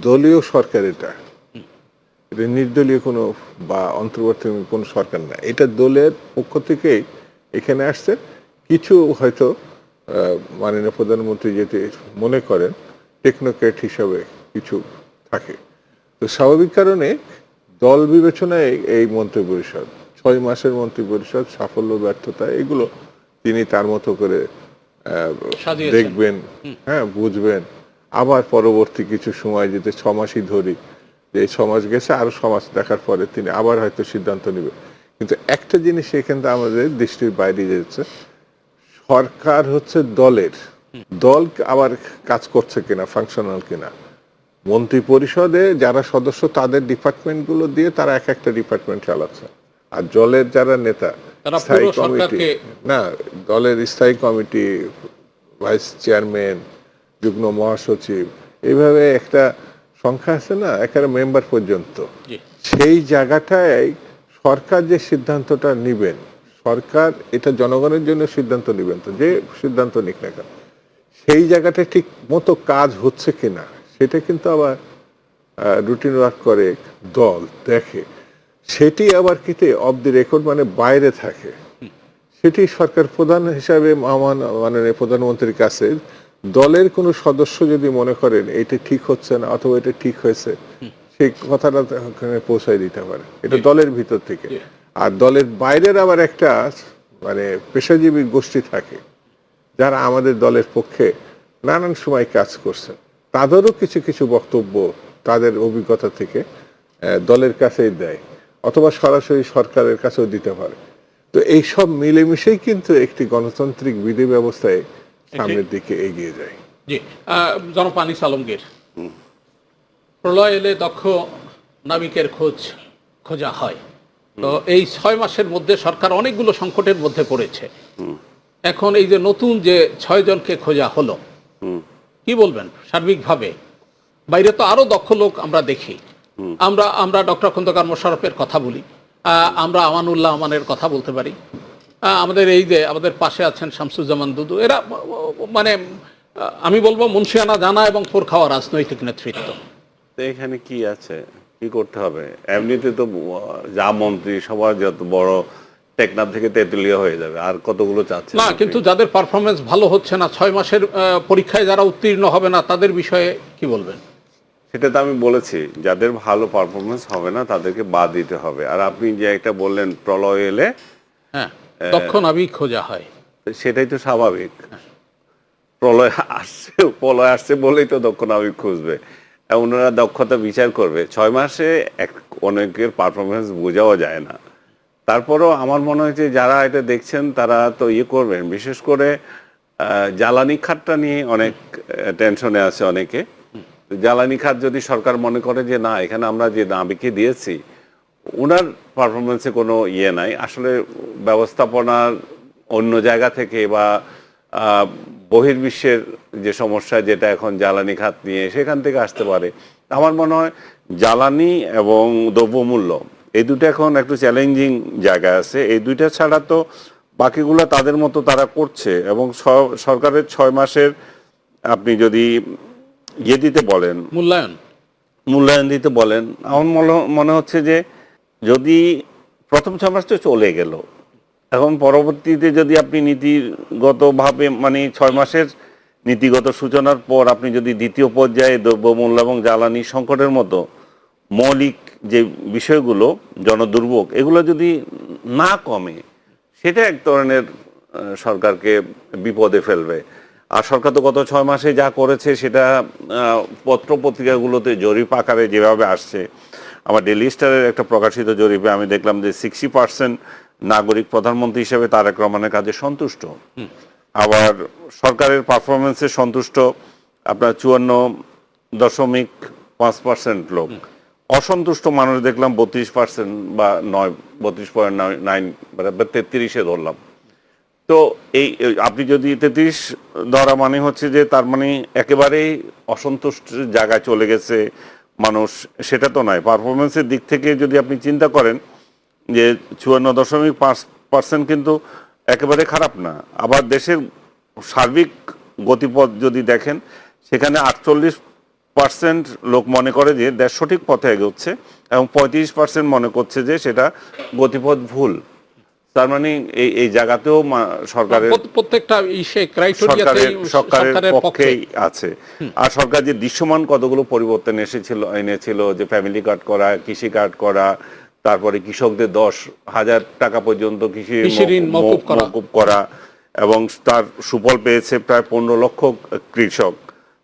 দলীয় সরকার, এটা নির্দলীয় কোনো বা অন্তর্বর্তী কোনো সরকার না, এটা দলের পক্ষ থেকেই এখানে আসছে। কিছু হয়তো মাননীয় প্রধানমন্ত্রী যেটি মনে করেন টেকনোক্র্যাট হিসাবে কিছু থাকে, তো স্বাভাবিক কারণে দল বিবেচনায় এই মন্ত্রিপরিষদ, 6 মাসের মন্ত্রিপরিষদ, সাফল্য ব্যর্থতা এগুলো তিনি তার মতো করে সাজিয়েছেন। দেখবেন, হ্যাঁ বুঝবেন। আবার পরবর্তী কিছু সময় যদি 6 মাসই ধরি, যে এই 6 মাস গেছে, আরো 6 মাস দেখার পরে তিনি আবার হয়তো সিদ্ধান্ত নেবেন। কিন্তু একটা জিনিস এখানে আমাদের দৃষ্টির বাইরে যাচ্ছে, সরকার হচ্ছে দলের, দল আবার কাজ করছে কিনা, ফাংশনাল কিনা। মন্ত্রী পরিষদে যারা সদস্য তাদের ডিপার্টমেন্টগুলো দিয়ে তারা এক একটা ডিপার্টমেন্ট চালাচ্ছে, আর দলের যারা নেতা, তারা স্থায়ী পুরো কমিটি, সরকারকে- না দলের স্থায়ী কমিটি, ভাইস চেয়ারম্যান, যুগ্ম মহাসচিব, এইভাবে একটা সংখ্যা আছে না, একেবারে মেম্বার পর্যন্ত। জি। সেই জায়গাটায় সরকার যে সিদ্ধান্তটা নিবেন, সরকার এটা জনগণের জন্য সিদ্ধান্ত নিবেন, তো যে সিদ্ধান্ত নিক না কেন, সেই জায়গাটা ঠিক মতো কাজ হচ্ছে কিনা সেটা কিন্তু আবার রুটিন ওয়ার্ক করে দল দেখে। সেটি আবার কিতে অফ দি রেকর্ড, মানে বাইরে থাকে, সেটি সরকার প্রধান হিসাবে মাননীয় প্রধানমন্ত্রীর কাছে দলের কোনো সদস্য যদি মনে করেন এটা ঠিক হচ্ছে না অথবা এটা ঠিক হয়েছে, সেই কথাটা ওখানে পৌঁছায় দিতে পারে। এটা দলের ভিতর থেকে। আর দলের বাইরের আবার একটা মানে পেশাজীবী গোষ্ঠী থাকে যারা আমাদের দলের পক্ষে নানান সময় কাজ করছে, তাদেরও কিছু কিছু বক্তব্য তাদের অভিজ্ঞতা থেকে দলের কাছেই দেয়, অথবা সরাসরি সরকারের কাছেও দিতে পারে। তো এই সব মিলেমিশেই কিন্তু একটি গণতান্ত্রিক বিধি ব্যবস্থায় সামনের দিকে এগিয়ে যায়। জি, জনাব আনিস আলমগীর, প্রলয় এলে দক্ষ নাবিকের খোঁজা হয়, তো এই 6 মাসের মধ্যে সরকার অনেকগুলো সংকটের মধ্যে পড়েছে। এখন এই যে নতুন যে 6 জনকে খোঁজা হলো, কি বলবেন সার্বিকভাবে? বাইরে তো আরো দক্ষ লোক আমরা দেখি, আমরা ডক্টর খন্দকার মোশাররফের কথা বলি, আমরা আমানুল্লাহ আমানের কথা বলতে পারি, আমাদের এই যে আমাদের পাশে আছেন শামসুজ্জামান দুদু, এরা মানে আমি বলবো মুন্সিয়ানা জানা এবং পোর খাওয়া রাজনৈতিক নেতৃত্ব। তো এখানে কি আছে, কি করতে হবে? এমনিতে তো যা মন্ত্রী সবার যত বড় টেকনাফ থেকে তেঁতুলিয়া হয়ে যাবে, আর কতগুলো চাচ্ছে না, কিন্তু যাদের পারফরমেন্স ভালো হচ্ছে না, 6 মাসের পরীক্ষায় যারা উত্তীর্ণ হবে না, তাদের বিষয়ে কি বলবেন? সেটা তো আমি বলেছি, যাদের ভালো পারফরমেন্স হবে না তাদেরকে বাদ দিতে হবে। আর আপনি যে একটা বললেন প্রলয় এলে, হ্যাঁ, দক্ষ নাবিক খোঁজা হয়, সেটাই তো স্বাভাবিক। প্রলয় আসছে বলেই তো দক্ষ নাবিক খুঁজবে, ওনারা দক্ষতা বিচার করবে। 6 মাসে অনেকের পারফরমেন্স বোঝাও যায় না। তারপরেও আমার মনে হয় যে যারা এটা দেখছেন তারা তো করবেন। বিশেষ করে জ্বালানি খাতটা নিয়ে অনেক টেনশনে আছে অনেকে। জ্বালানি খাত যদি সরকার মনে করে যে না, এখানে আমরা যে নাবিককে দিয়েছি ওনার পারফরমেন্সে কোনো নাই, আসলে ব্যবস্থাপনার অন্য জায়গা থেকে বা বহির্বিশ্বের যে সমস্যা যেটা এখন জ্বালানি খাত নিয়ে, সেখান থেকে আসতে পারে। আমার মনে হয় জ্বালানি এবং দ্রব্যমূল্য এই দুটো এখন একটু চ্যালেঞ্জিং জায়গা আছে। এই দুইটা ছাড়া তো বাকিগুলো তাদের মতো তারা করছে, এবং সরকারের 6 মাসের আপনি যদি ইয়ে দিতে বলেন, মূল্যায়ন দিতে বলেন, আমার মনে হচ্ছে যে যদি প্রথম 6 মাস তো চলে গেল, এখন পরবর্তীতে যদি আপনি নীতিগতভাবে মানে 6 মাসের নীতিগত সূচনার পর আপনি যদি দ্বিতীয় পর্যায়ে দ্রব্যমূল্য এবং জ্বালানি সংকটের মতো মৌলিক যে বিষয়গুলো, জনদুর্ভোগ, এগুলো যদি না কমে, সেটা এক ধরনের সরকারকে বিপদে ফেলবে। আর সরকার তো গত 6 মাসে যা করেছে সেটা পত্র পত্রিকাগুলোতে জরিপ আকারে যেভাবে আসছে, আমার ডেইলি স্টারের একটা প্রকাশিত জরিপে আমি দেখলাম যে 60% নাগরিক প্রধানমন্ত্রী হিসেবে তারেক রহমানের কাজে সন্তুষ্ট, আবার সরকারের পারফরমেন্সে সন্তুষ্ট আপনার 54.5% লোক, অসন্তুষ্ট মানুষ দেখলাম 32% বা 32.9 মানে 33-এ ধরলাম। তো এই আপনি যদি 33 ধরা মানে হচ্ছে যে তার মানে একেবারেই অসন্তুষ্টের জায়গায় চলে গেছে মানুষ, সেটা তো নয়। পারফরমেন্সের দিক থেকে যদি আপনি চিন্তা করেন যে 54.5% কিন্তু একেবারে খারাপ না। আবার দেশের সার্বিক গতিপথ যদি দেখেন, সেখানে 48% লোক মনে করে যে দেশ সঠিক পথে এগোচ্ছে এবং 35% মনে করছে যে সেটা গতিপথ ভুল। তার মানে এই জায়গাতেও সরকারের প্রত্যেকটা সরকারের পক্ষেই আছে। আর সরকার যে দৃশ্যমান কতগুলো পরিবর্তন এনেছিল, যে ফ্যামিলি কার্ড করা, কৃষি কার্ড করা, তারপরে কৃষকদের 10,000 টাকা পর্যন্ত কৃষি ঋণ মওকুফ করা, এবং তার সুফল পেয়েছে প্রায় 15 লক্ষ কৃষক।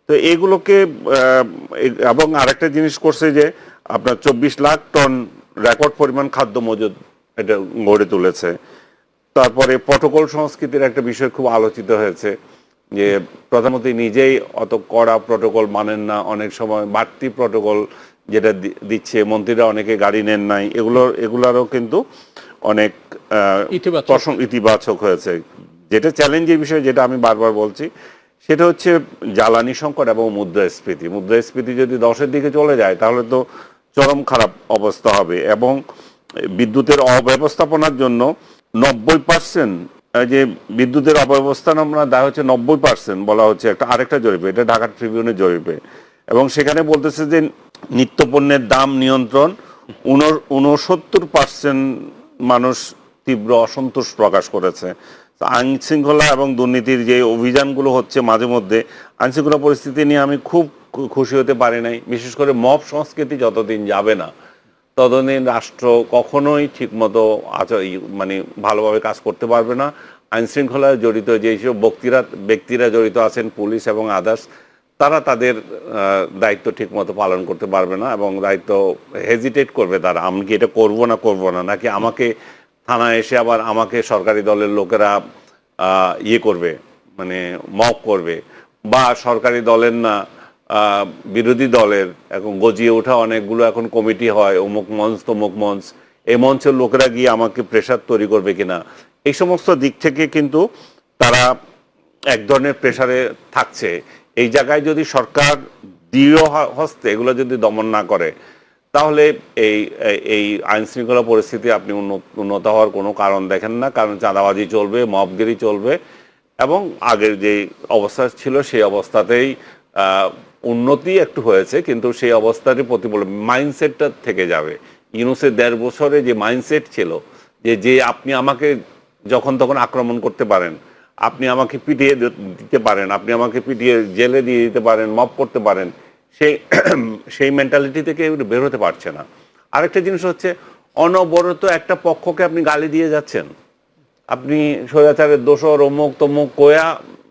তো এগুলোকে এবং আরেকটা জিনিস করছে যে আপনার 24 লাখ টন রেকর্ড পরিমাণ খাদ্য মজুদ এটা গড়ে তুলেছে। তারপরে প্রটোকল সংস্কৃতির একটা বিষয় খুব আলোচিত হয়েছে, যে প্রধানমন্ত্রী নিজেই অত কড়া প্রটোকল মানেন না, অনেক সময় বাড়তি প্রটোকল যেটা দিচ্ছে, মন্ত্রীরা অনেকে গাড়ি নেন নাই, এগুলোরও কিন্তু অনেক ইতিবাচক হয়েছে। যেটা চ্যালেঞ্জের বিষয়, যেটা আমি বারবার বলছি, সেটা হচ্ছে জ্বালানি সংকট এবং মুদ্রাস্ফীতি। মুদ্রাস্ফীতি যদি 10-এর দিকে চলে যায় তাহলে তো চরম খারাপ অবস্থা হবে। এবং বিদ্যুতের অব্যবস্থাপনার জন্য 90% যে বিদ্যুতের অব্যবস্থাপনা দায় হচ্ছে 90% বলা হচ্ছে আরেকটা জরিপে, এটা ঢাকা ট্রিবিউনের জরিপে। এবং সেখানে বলতেছে যে নিত্যপণ্যের দাম নিয়ন্ত্রণ, 69% মানুষ তীব্র অসন্তোষ প্রকাশ করেছে। আইন শৃঙ্খলা এবং দুর্নীতির যে অভিযানগুলো হচ্ছে মাঝে মধ্যে, আইন শৃঙ্খলা পরিস্থিতি নিয়ে আমি খুব খুশি হতে পারি নাই। বিশেষ করে মব সংস্কৃতি যতদিন যাবে না ততদিন রাষ্ট্র কখনোই ঠিকমতো মানে ভালোভাবে কাজ করতে পারবে না। আইন শৃঙ্খলায় জড়িত যেসব ব্যক্তিরা জড়িত আছেন, পুলিশ এবং আদার্স, তারা তাদের দায়িত্ব ঠিকমতো পালন করতে পারবে না এবং দায়িত্ব হেজিটেট করবে তারা, আমি কি এটা করব না, নাকি আমাকে থানায় এসে আবার আমাকে সরকারি দলের লোকেরা করবে, মানে মক করবে, বা সরকারি দলের না বিরোধী দলের এখন গজিয়ে ওঠা অনেকগুলো এখন কমিটি হয়, অমুক মঞ্চ তমুক মঞ্চ, এই মঞ্চের লোকেরা গিয়ে আমাকে প্রেশার তৈরি করবে কিনা, এই সমস্ত দিক থেকে কিন্তু তারা এক ধরনের প্রেশারে থাকছে। এই জায়গায় যদি সরকার দৃঢ় হস্তে এগুলো যদি দমন না করে, তাহলে এই আইন শৃঙ্খলা পরিস্থিতি আপনি উন্নত হওয়ার কোনো কারণ দেখেন না। কারণ চাঁদাবাজি চলবে, মবগিরি চলবে, এবং আগের যে অবস্থা ছিল সেই অবস্থাতেই উন্নতি একটু হয়েছে, কিন্তু সেই অবস্থারই প্রতিফল মাইন্ডসেটটা থেকে যাবে। ইউনূসের 1.5 বছরে যে মাইন্ডসেট ছিল যে আপনি আমাকে যখন তখন আক্রমণ করতে পারেন, আপনি আমাকে পিটিয়ে দিতে পারেন, আপনি আমাকে পিটিয়ে জেলে দিয়ে দিতে পারেন, মব করতে পারেন, সেই মেন্টালিটি থেকে বের হতে পারছে না। আরেকটা জিনিস হচ্ছে, অনবরত একটা পক্ষকে আপনি গালি দিয়ে যাচ্ছেন, আপনি স্বৈরাচারের দোষর অমুক তমুক কোয়া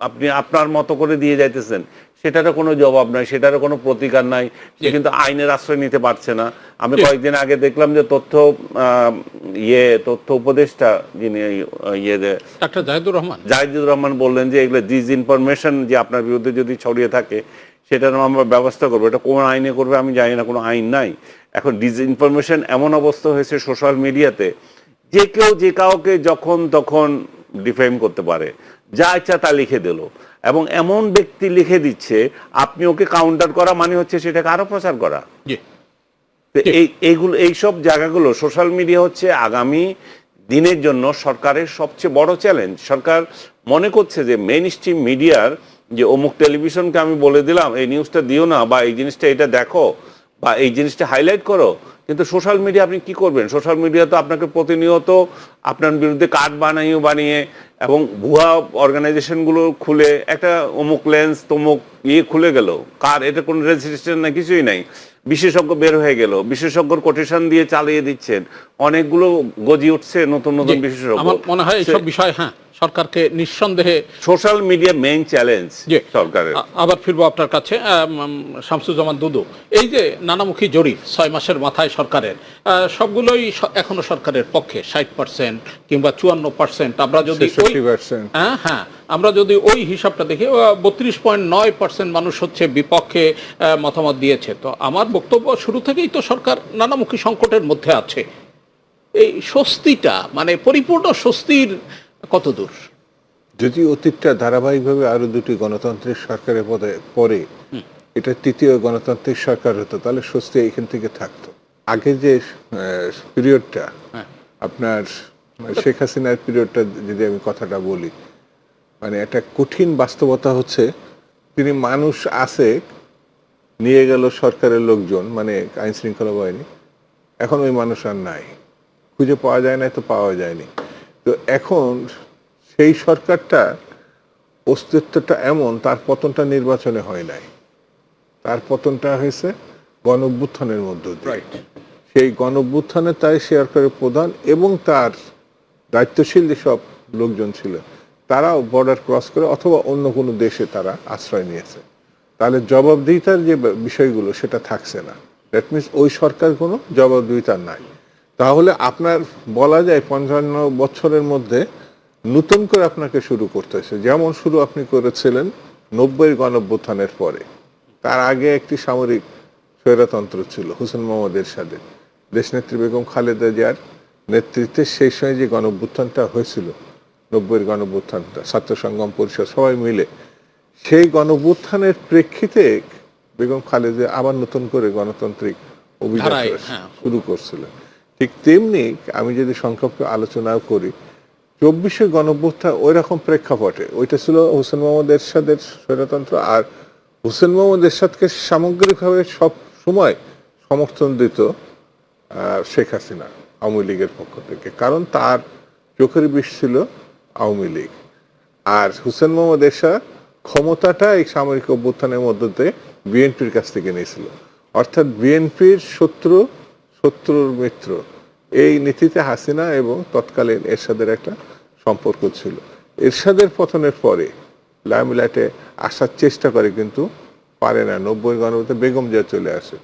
আপনি আপনার মতো করে দিয়ে যাইতেছেন, সেটারও কোনো জবাব নাই, সেটারও কোনো প্রতিকার নাই, সে কিন্তু আইনের আশ্রয় নিতে পারছে না। আমি কয়েকদিন আগে দেখলাম যে তথ্য উপদেষ্টা যিনি ডাক্তার জাহিদুর রহমান বললেন যে এগুলো ডিসইনফরমেশন যে আপনার বিরুদ্ধে যদি ছড়িয়ে থাকে সেটার আমরা ব্যবস্থা করবো। এটা কোন আইনে করবে আমি জানি না, কোনো আইন নাই। এখন ডিসইনফরমেশন এমন অবস্থা হয়েছে সোশ্যাল মিডিয়াতে, যে কেউ যে কাউকে যখন তখন ডিফেম করতে পারে, যা ইচ্ছা তা লিখে দিল, এবং এমন ব্যক্তি লিখে দিচ্ছে আপনি ওকে কাউন্টার করা মানে হচ্ছে সেটাকে আরো প্রচার করা। এইসব জায়গাগুলো, সোশ্যাল মিডিয়া হচ্ছে আগামী দিনের জন্য সরকারের সবচেয়ে বড় চ্যালেঞ্জ। সরকার মনে করছে যে মেইন স্ট্রিম মিডিয়ার যে অমুক টেলিভিশনকে আমি বলে দিলাম এই নিউজটা দিও না, বা এই জিনিসটা এটা দেখো, বা এই জিনিসটা হাইলাইট করো। কিন্তু সোশ্যাল মিডিয়া আপনি কি করবেন? সোশ্যাল মিডিয়া তো আপনাকে প্রতিনিয়ত আপনার বিরুদ্ধে কার্ড বানিয়ে এবং ভুয়া অর্গানাইজেশনগুলো খুলে একটা অমুক লেন্স তমুক খুলে গেল, কার এটা কোনো রেজিস্ট্রেশন না, কিছুই নাই, বিশেষজ্ঞ বের হয়ে গেল, বিশেষজ্ঞর কোটেশন দিয়ে চালিয়ে দিচ্ছেন, অনেকগুলো গজি উঠছে নতুন নতুন বিশেষজ্ঞ। আমার মনে হয় এইসব বিষয় সরকারকে নিঃসন্দেহে সোশ্যাল মিডিয়া মেইন চ্যালেঞ্জ সরকারের। আবার ফিরবো আপনার কাছে শামসুজ্জামান দুদু, এই যে নানামুখী জরিপ 6 মাসের মাথায় সরকারের, সবগুলোই এখনো সরকারের পক্ষে 60% কিংবা 54%। আমরা যদি আমরা যদি ওই হিসাবটা দেখি 32.9% মানুষ হচ্ছে বিপক্ষে মতামত দিয়েছে। তো আমার বক্তব্য, শুরু থেকেই তো সরকার নানামুখী সংকটের মধ্যে আছে। এই স্বস্তিটা মানে পরিপূর্ণ স্বস্তির কত দূর? যদি অতীতটা ধারাবাহিকভাবে আরো দুটি গণতান্ত্রিক সরকারের পরে এটা তৃতীয় গণতান্ত্রিক সরকার হতো, তাহলে স্বস্তি এখান থেকে থাকতো। আগে যে পিরিয়ডটা আপনার শেখ হাসিনার পিরিয়ডটা যদি আমি কথাটা বলি, মানে একটা কঠিন বাস্তবতা হচ্ছে, তিনি মানুষ আছে নিয়ে গেল সরকারের লোকজন, মানে আইন শৃঙ্খলা বাহিনী, এখন ওই মানুষ আর নাই, খুঁজে পাওয়া যায় না, তো পাওয়া যায়নি। তো এখন সেই সরকারটা অস্তিত্বটা এমন, তার পতনটা নির্বাচনে হয় নাই, তার পতনটা হয়েছে গণঅভ্যুত্থানের মধ্য দিয়ে। সেই গণঅভ্যুত্থানে তাই সরকারের প্রধান এবং তার দায়িত্বশীল যেসব লোকজন ছিল তারাও বর্ডার ক্রস করে অথবা অন্য কোনো দেশে তারা আশ্রয় নিয়েছে। তাহলে জবাবদিহিতার যে বিষয়গুলো সেটা থাকছে না। দ্যাট মিনস ওই সরকার কোনো জবাবদিহিতার নাই। তাহলে আপনার বলা যায় 55 বছরের মধ্যে নতুন করে আপনাকে শুরু করতে হয়েছে। যেমন শুরু আপনি করেছিলেন 90 গণঅভ্যুত্থানের পরে, তার আগে একটি সামরিক স্বৈরতন্ত্র ছিল হোসেন মোহাম্মদ এরশাদের, দেশনেত্রী বেগম খালেদা জিয়ার নেতৃত্বে সেই সময় যে গণঅভ্যুত্থানটা হয়েছিল, 90 গণঅভ্যুত্থানটা, ছাত্র সংগ্রাম পরিষদ সবাই মিলে, সেই গণঅভ্যুত্থানের প্রেক্ষিতে বেগম খালেদা আবার নতুন করে গণতান্ত্রিক অভিযান শুরু করছিলেন। ঠিক তেমনি আমি যদি সংক্ষেপে আলোচনা করি, 24 গণঅভ্যুত্থান ওই রকম প্রেক্ষাপটে, ওইটা ছিল হোসেন মোহাম্মদ এরশাদের স্বৈরতন্ত্র। আর হোসেন মোহাম্মদ এরশাদকে সামগ্রিকভাবে সব সময় সমর্থন দিত শেখ হাসিনা আওয়ামী লীগের পক্ষ থেকে, কারণ তার চোখের বিষ ছিল আওয়ামী লীগ। আর হোসেন মোহাম্মদ এরশাদ ক্ষমতাটা এই সামরিক অভ্যুত্থানের মধ্যে বিএনপির কাছ থেকে নিয়েছিল, অর্থাৎ বিএনপির শত্রু শত্রুর মিত্র, এই নীতিতে হাসিনা এবং তৎকালীন এরশাদের একটা সম্পর্ক ছিল। এরশাদের পতনের পরে লাইমলাইটে আসার চেষ্টা করে কিন্তু পারে না, 90 গণঅভ্যুত্থানে বেগম জিয়া চলে আসে।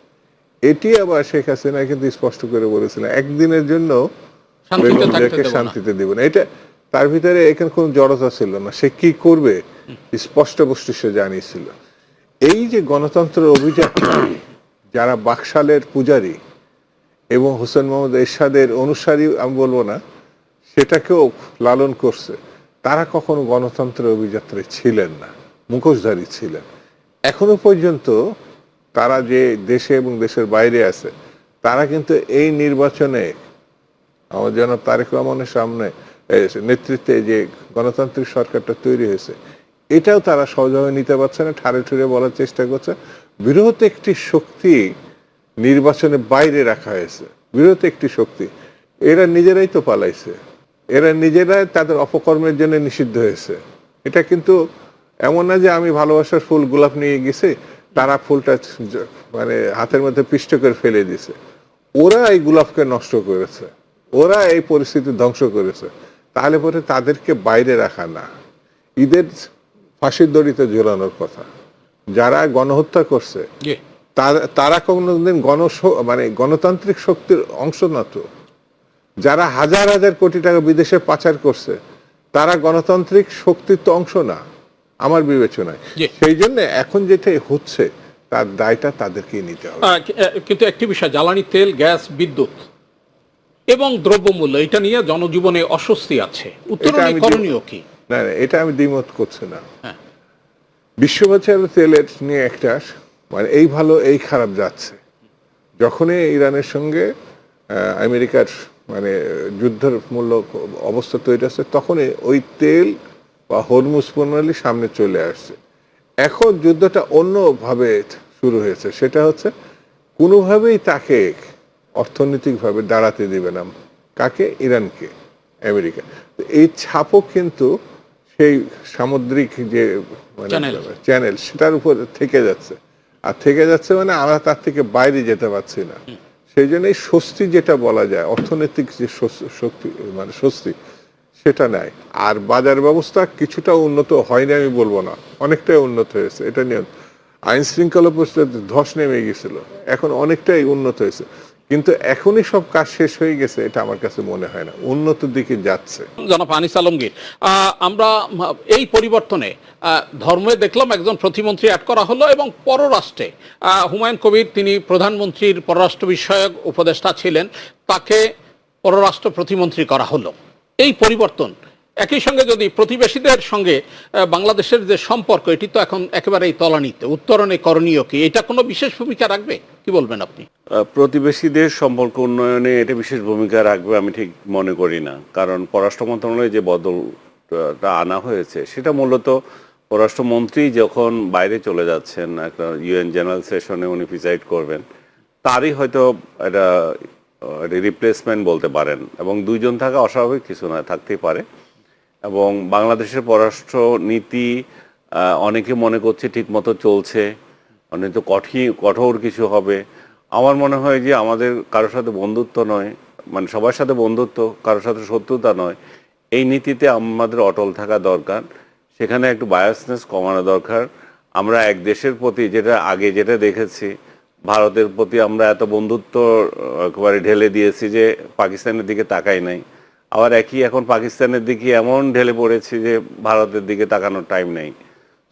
এটি আবার শেখ হাসিনা কিন্তু স্পষ্ট করে বলেছিলেন একদিনের জন্য বেগম জিয়াকে শান্তিতে দেব না। এটা তার ভিতরে এখানে কোনো জড়তা ছিল না, সে কি করবে স্পষ্ট সে জানিয়েছিল। এই যে গণতন্ত্রের অভিযান, যারা বাকশালের পূজারী এবং হোসেন মোহাম্মদ এরশাদের অনুসারী আমি বলবো না, সেটাকেও লালন করছে, তারা কখনো গণতন্ত্রের অভিযাত্রায় ছিলেন না, মুখোশধারী ছিলেন। এখনো পর্যন্ত তারা যে দেশে এবং দেশের বাইরে আছে, তারা কিন্তু এই নির্বাচনে আমার জনাব তারেক রহমানের সামনে নেতৃত্বে যে গণতান্ত্রিক সরকারটা তৈরি হয়েছে, এটাও তারা সহজভাবে নিতে পারছে না, ঠাড়ে ঠুড়ে বলার চেষ্টা করছে। বৃহৎ একটি শক্তি নির্বাচনে বাইরে রাখা হয়েছে, বৃহৎ একটি শক্তি, এরা নিজেরাই তো পালাইছে, এরা নিজেরাই তাদের অপকর্মের জন্য নিষিদ্ধ হয়েছে। এটা কিন্তু এমন না যে আমি ভালোবাসার ফুল গোলাপ নিয়ে গেছি, তারা ফুলটা মানে হাতের মধ্যে পিষ্ট করে ফেলে দিছে। ওরা এই গোলাপকে নষ্ট করেছে, ওরা এই পরিস্থিতি ধ্বংস করেছে। তাহলে পরে তাদেরকে বাইরে রাখা না, ঈদের ফাঁসির দড়িতে ঝোলানোর কথা। যারা গণহত্যা করছে তারা কোনোদিন মানে গণতান্ত্রিক শক্তির অংশ না তো। যারা হাজার হাজার কোটি টাকা বিদেশে পাচার করছে, তারা গণতান্ত্রিক শক্তির তো অংশ না আমার বিবেচনায়। সেই জন্য এখন যেটা হচ্ছে তার দায়টা তাদেরকেই নিতে হবে। কিন্তু একটি বিষয়, জ্বালানি তেল, গ্যাস, বিদ্যুৎ এবং দ্রব্যমূল্য, এটা নিয়ে জনজীবনে অস্বস্তি আছে, উত্তরণীয় করণীয় কি? না, এটা আমি দ্বিমত করছি না। বিশ্ববাজারে তেলের নিয়ে একটা মানে এই ভালো এই খারাপ যাচ্ছে। যখনই ইরানের সঙ্গে আমেরিকার মানে যুদ্ধের মূল্য অবস্থা তৈরি হচ্ছে, তখনই ওই তেল বা হরমুজ প্রণালী সামনে চলে আসছে। এখন যুদ্ধটা অন্যভাবে শুরু হয়েছে, সেটা হচ্ছে কোনোভাবেই তাকে অর্থনৈতিকভাবে দাঁড়াতে দিবে না। কাকে? ইরানকে, আমেরিকা। তো এই ছাপও কিন্তু সেই সামুদ্রিক যে মানে চ্যানেল সেটার উপর থেকে যাচ্ছে, আর থেকে যাচ্ছে মানে আমরা তার থেকে বাইরে যেতে পারছি না। সেই জন্যই স্বস্তি যেটা বলা যায়, অর্থনৈতিক যে শক্তি মানে স্বস্তি, সেটা নাই। আর বাজার ব্যবস্থা কিছুটা উন্নত হয়নি আমি বলবো না, অনেকটাই উন্নত হয়েছে। এটা নিয়ে আইন শৃঙ্খলা পরিস্থিতি ধস নেমে গেছিল, এখন অনেকটাই উন্নত হয়েছে, কিন্তু এখনই সব কাজ শেষ হয়ে গেছে এটা আমার কাছে মনে হয় না, উন্নতির দিকে যাচ্ছে। জনাব আনিস আলমগীর, আমরা এই পরিবর্তনে ধর্মে দেখলাম একজন প্রতিমন্ত্রী অ্যাড করা হলো, এবং পররাষ্ট্রে হুমায়ুন কবির, তিনি প্রধানমন্ত্রীর পররাষ্ট্র বিষয়ক উপদেষ্টা ছিলেন, তাকে পররাষ্ট্র প্রতিমন্ত্রী করা হলো। এই পরিবর্তন, একই সঙ্গে যদি প্রতিবেশীদের সঙ্গে বাংলাদেশের যে সম্পর্ক, এটি তো এখন একেবারেই তলানিতে, উত্তরণে করণীয় কি, এটা কোনো বিশেষ ভূমিকা রাখবে? কি বলবেন আপনি? প্রতিবেশীদের সম্পর্ক উন্নয়নে এটা বিশেষ ভূমিকা রাখবে আমি ঠিক মনে করি না, কারণ পররাষ্ট্র মন্ত্রণালয়ে যে বদলটা আনা হয়েছে সেটা মূলত পররাষ্ট্রমন্ত্রী যখন বাইরে চলে যাচ্ছেন, একটা ইউএন জেনারেল সেশনে উনি প্রিসাইড করবেন, তারই হয়তো এটা রিপ্লেসমেন্ট বলতে পারেন, এবং দুইজন থাকা অস্বাভাবিক কিছু নয়, থাকতেই পারে। এবং বাংলাদেশের পররাষ্ট্র নীতি অনেকে মনে করছে ঠিক মতো চলছে, অনেক তো কঠোর কিছু হবে। আমার মনে হয় যে আমাদের কারোর সাথে বন্ধুত্ব নয়, মানে সবার সাথে বন্ধুত্ব, কারোর সাথে শত্রুতা নয়, এই নীতিতে আমাদের অটল থাকা দরকার। সেখানে একটু বায়াসনেস কমানো দরকার। আমরা এক দেশের প্রতি যেটা দেখেছি, ভারতের প্রতি আমরা এত বন্ধুত্ব একেবারে ঢেলে দিয়েছি যে পাকিস্তানের দিকে তাকাই নাই। আবার এখন পাকিস্তানের দিকে এমন ঢেলে পড়েছি যে ভারতের দিকে তাকানোর টাইম নেই।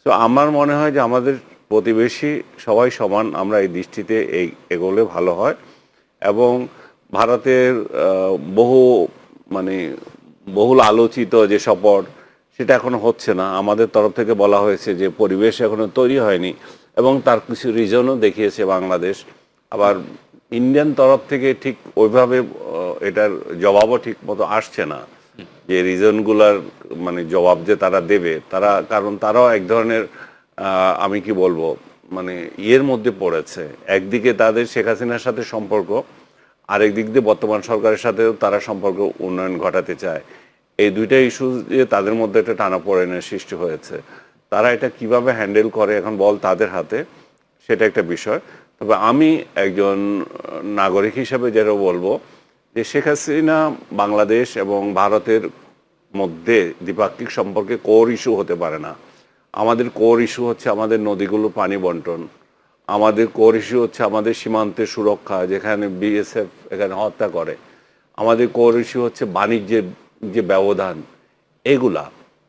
তো আমার মনে হয় যে আমাদের প্রতিবেশী সবাই সমান, আমরা এই দৃষ্টিতে এগোলে ভালো হয়। এবং ভারতের বহুল আলোচিত যে সফর, সেটা এখনো হচ্ছে না। আমাদের তরফ থেকে বলা হয়েছে যে পরিবেশ এখনো তৈরি হয়নি, এবং তার কিছু রিজনও দেখিয়েছে বাংলাদেশ। আবার ইন্ডিয়ান তরফ থেকে ঠিক ওইভাবে এটার জবাবও ঠিক মতো আসছে না, যে রিজনগুলার মানে জবাব যে তারা দেবে, কারণ তারাও এক ধরনের আমি কি বলবো মানে ইয়ের মধ্যে পড়েছে। একদিকে তাদের শেখ হাসিনার সাথে সম্পর্ক, আরেক দিক দিয়ে বর্তমান সরকারের সাথেও তারা সম্পর্ক উন্নয়ন ঘটাতে চায়। এই দুইটা ইস্যু যে তাদের মধ্যে একটা টানাপোড়েনের সৃষ্টি হয়েছে। তারা এটা কিভাবে হ্যান্ডেল করে এখন বল তাদের হাতে, সেটা একটা বিষয়। তবে আমি একজন নাগরিক হিসাবে যেটা বলবো, যে শেখ হাসিনা বাংলাদেশ এবং ভারতের মধ্যে দ্বিপাক্ষিক সম্পর্কে কোর ইস্যু হতে পারে না। আমাদের কোর ইস্যু হচ্ছে আমাদের নদীগুলো পানি বন্টন, আমাদের কোর ইস্যু হচ্ছে আমাদের সীমান্তের সুরক্ষা, যেখানে বিএসএফ এখানে হত্যা করে, আমাদের কোর ইস্যু হচ্ছে বাণিজ্যের যে ব্যবধান, এগুলা।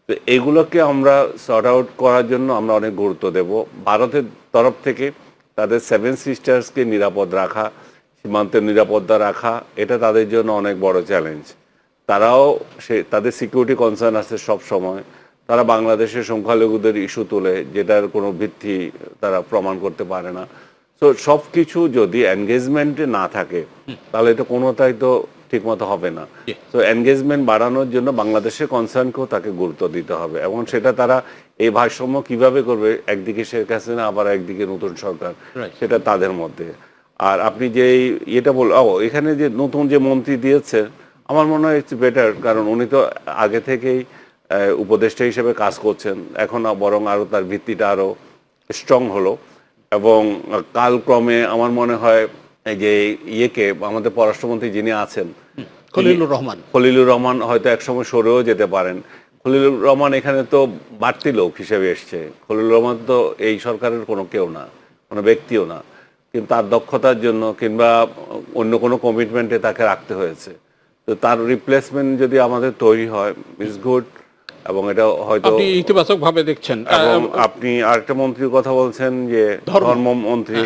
তো এগুলোকে আমরা সর্ট আউট করার জন্য আমরা অনেক গুরুত্ব দেব। ভারতের তরফ থেকে তাদের 7 সিস্টার্সকে নিরাপদ রাখা, সীমান্তের নিরাপত্তা রাখা, এটা তাদের জন্য অনেক বড় চ্যালেঞ্জ। তারাও তাদের সিকিউরিটি কনসার্ন আছে সব সময়। তারা বাংলাদেশের সংখ্যালঘুদের ইস্যু তোলে, যেটার কোনো ভিত্তি তারা প্রমাণ করতে পারে না। তো সব কিছু যদি এনগেজমেন্টে না থাকে, তাহলে এটা কোনোটাই তো ঠিকমতো হবে না। তো এনগেজমেন্ট বাড়ানোর জন্য বাংলাদেশের কনসার্নকেও তাকে গুরুত্ব দিতে হবে, এবং সেটা তারা এই ভারসাম্য কিভাবে করবে, একদিকে শেখ হাসিনা আবার একদিকে নতুন সরকার, সেটা তাদের মধ্যে। আর আপনি যে এটা এখানে যে নতুন যে মন্ত্রী দিয়েছে, আমার মনে হয় ইটস বেটার, কারণ উনি তো আগে থেকেই উপদেষ্টা হিসেবে কাজ করছেন, এখন বরং আরো তার ভিত্তিটা আরো স্ট্রং হলো। এবং কালক্রমে আমার মনে হয় যে আমাদের পররাষ্ট্রমন্ত্রী যিনি আছেন খলিলুর রহমান হয়তো একসময় সরেও যেতে পারেন। খলিলুর রহমান এখানে তো বাড়তি লোক হিসেবে এসছে। খলিলুর রহমান তো এই সরকারের কোনো কেউ না, কোনো ব্যক্তিও না, কিন্তু তার দক্ষতার জন্য কিংবা অন্য কোনো কমিটমেন্টে তাকে রাখতে হয়েছে। তো তার রিপ্লেসমেন্ট যদি আমাদের তৈরি হয়, ইটস গুড। এবং এটা হয়তো ইতিবাচক ভাবে দেখছেন। এবং আপনি আরেকটা মন্ত্রীর কথা বলছেন যে ধর্মমন্ত্রী,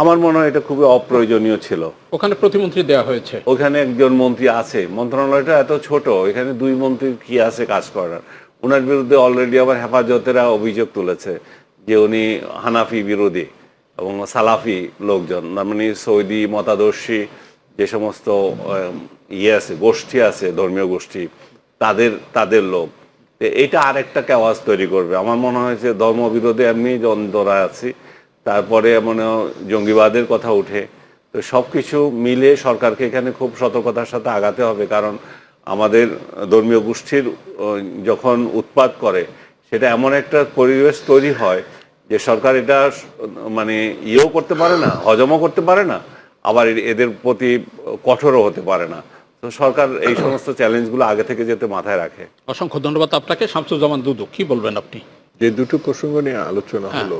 আমার মনে হয় এটা খুবই অপ্রয়োজনীয় ছিল। ওখানে প্রতিমন্ত্রী দেওয়া হয়েছে, ওখানে একজন মন্ত্রী আছে। মন্ত্রণালয়টা এত ছোট, এখানে 2 মন্ত্রীর কি আছে কাজ করার? ওনার বিরুদ্ধে অলরেডি আবার হেফাজতেরা অভিযোগ তুলেছে যে উনি হানাফি বিরোধী এবং সালাফি লোকজন, মানে সৌদি মতাদর্শী যে সমস্ত গোষ্ঠী আছে, ধর্মীয় গোষ্ঠী, তাদের লোক। তো এটা আরেকটা কেওয়াজ তৈরি করবে। আমার মনে হয় যে ধর্মবিরোধে এমনি দ্বন্দ্বরা আছি, তারপরে মনে হয় জঙ্গিবাদের কথা উঠে, তো সবকিছু মিলে সরকারকে এখানে খুব সতর্কতার সাথে আগাতে হবে। কারণ আমাদের ধর্মীয় গোষ্ঠীর যখন উৎপাত করে, সেটা এমন একটা পরিবেশ তৈরি হয় যে সরকার এটা মানে ইয়েও করতে পারে না, হজমও করতে পারে না, আবার এদের প্রতি কঠোরও হতে পারে না। তো সরকার এই সমস্ত চ্যালেঞ্জগুলো আগে থেকে যেতে মাথায় রাখে। অসংখ্য ধন্যবাদ আপনাকে। শামসুজ্জামান দুদু, কি বলবেন আপনি? যে দুটো প্রসঙ্গ নিয়ে আলোচনা হলো,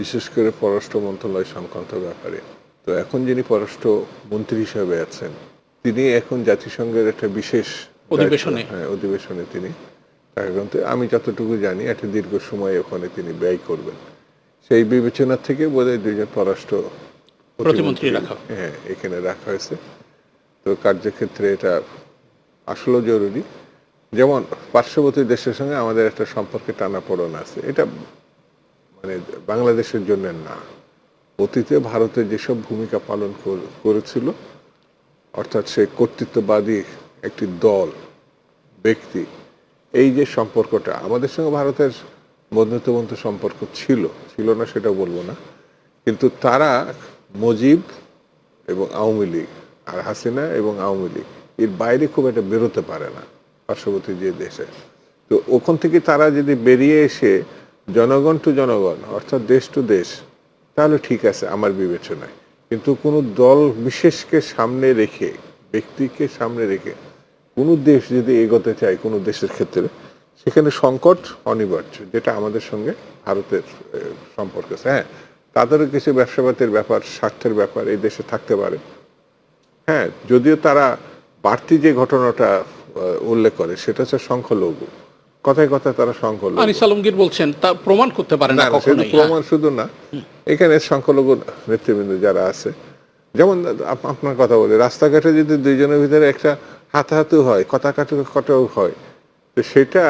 বিশেষ করে পররাষ্ট্র মন্ত্রণালয় সংক্রান্ত ব্যাপারে, তো এখন যিনি পররাষ্ট্র মন্ত্রী হিসেবে আছেন, তিনি এখন জাতিসংঘের একটা বিশেষ অধিবেশনে অধিবেশনে তিনি আমি যতটুকু জানি একটা দীর্ঘ সময় ওখানে তিনি ব্যয় করবেন। সেই বিবেচনা থেকে বোধহয় দুইজন পররাষ্ট্র প্রতিমন্ত্রী রাখা, এখানে রাখা হয়েছে। তো কার্যক্ষেত্রে এটা আসলে জরুরি। যেমন পার্শ্ববর্তী দেশের সঙ্গে আমাদের একটা সম্পর্কে টানাপোড়েন আছে, এটা মানে বাংলাদেশের জন্য না, অতীতে ভারতে যেসব ভূমিকা পালন করেছিল, অর্থাৎ সে কর্তৃত্ববাদী একটি দল, ব্যক্তি, এই যে সম্পর্কটা আমাদের সঙ্গে ভারতের বন্ধুত্ববন্ধু সম্পর্ক ছিল না সেটা বলবো না, কিন্তু তারা মুজিব এবং আওয়ামী লীগ আর হাসিনা এবং আওয়ামী লীগ এর বাইরে খুব একটা বেরোতে পারে না পার্শ্ববর্তী যে দেশে। তো ওখান থেকে তারা যদি বেরিয়ে এসে জনগণ টু জনগণ, অর্থাৎ দেশ টু দেশ, তাহলে ঠিক আছে আমার বিবেচনায়। কিন্তু কোনো দল বিশেষকে সামনে রেখে, ব্যক্তিকে সামনে রেখে কোনো দেশ যদি এগোতে চায় কোনো দেশের ক্ষেত্রে, সেখানে সংকট অনিবার্য, যেটা আমাদের সঙ্গে ভারতের সম্পর্ক আছে। হ্যাঁ, তাদেরও কিছু ব্যবসাপাতের ব্যাপার, স্বার্থের ব্যাপার এই দেশে থাকতে পারে। হ্যাঁ, যদিও তারা বাড়তি যে ঘটনাটা উল্লেখ করে সেটা হচ্ছে সংখ্যালঘু, কথায় কথায় তারা সংখ্যালঘু। আনিস আলমগীর বলছেন তা প্রমাণ করতে পারে না কখনোই। প্রমাণ শুধু না, এখানে সংখ্যালঘু নেতৃবৃন্দ যারা আছে, যেমন আপনার কথা বলে, রাস্তাঘাটে যদি দুইজনের ভিতরে একটা হাতাহাতি হয়, কথা কাটাও হয়, তো সেটা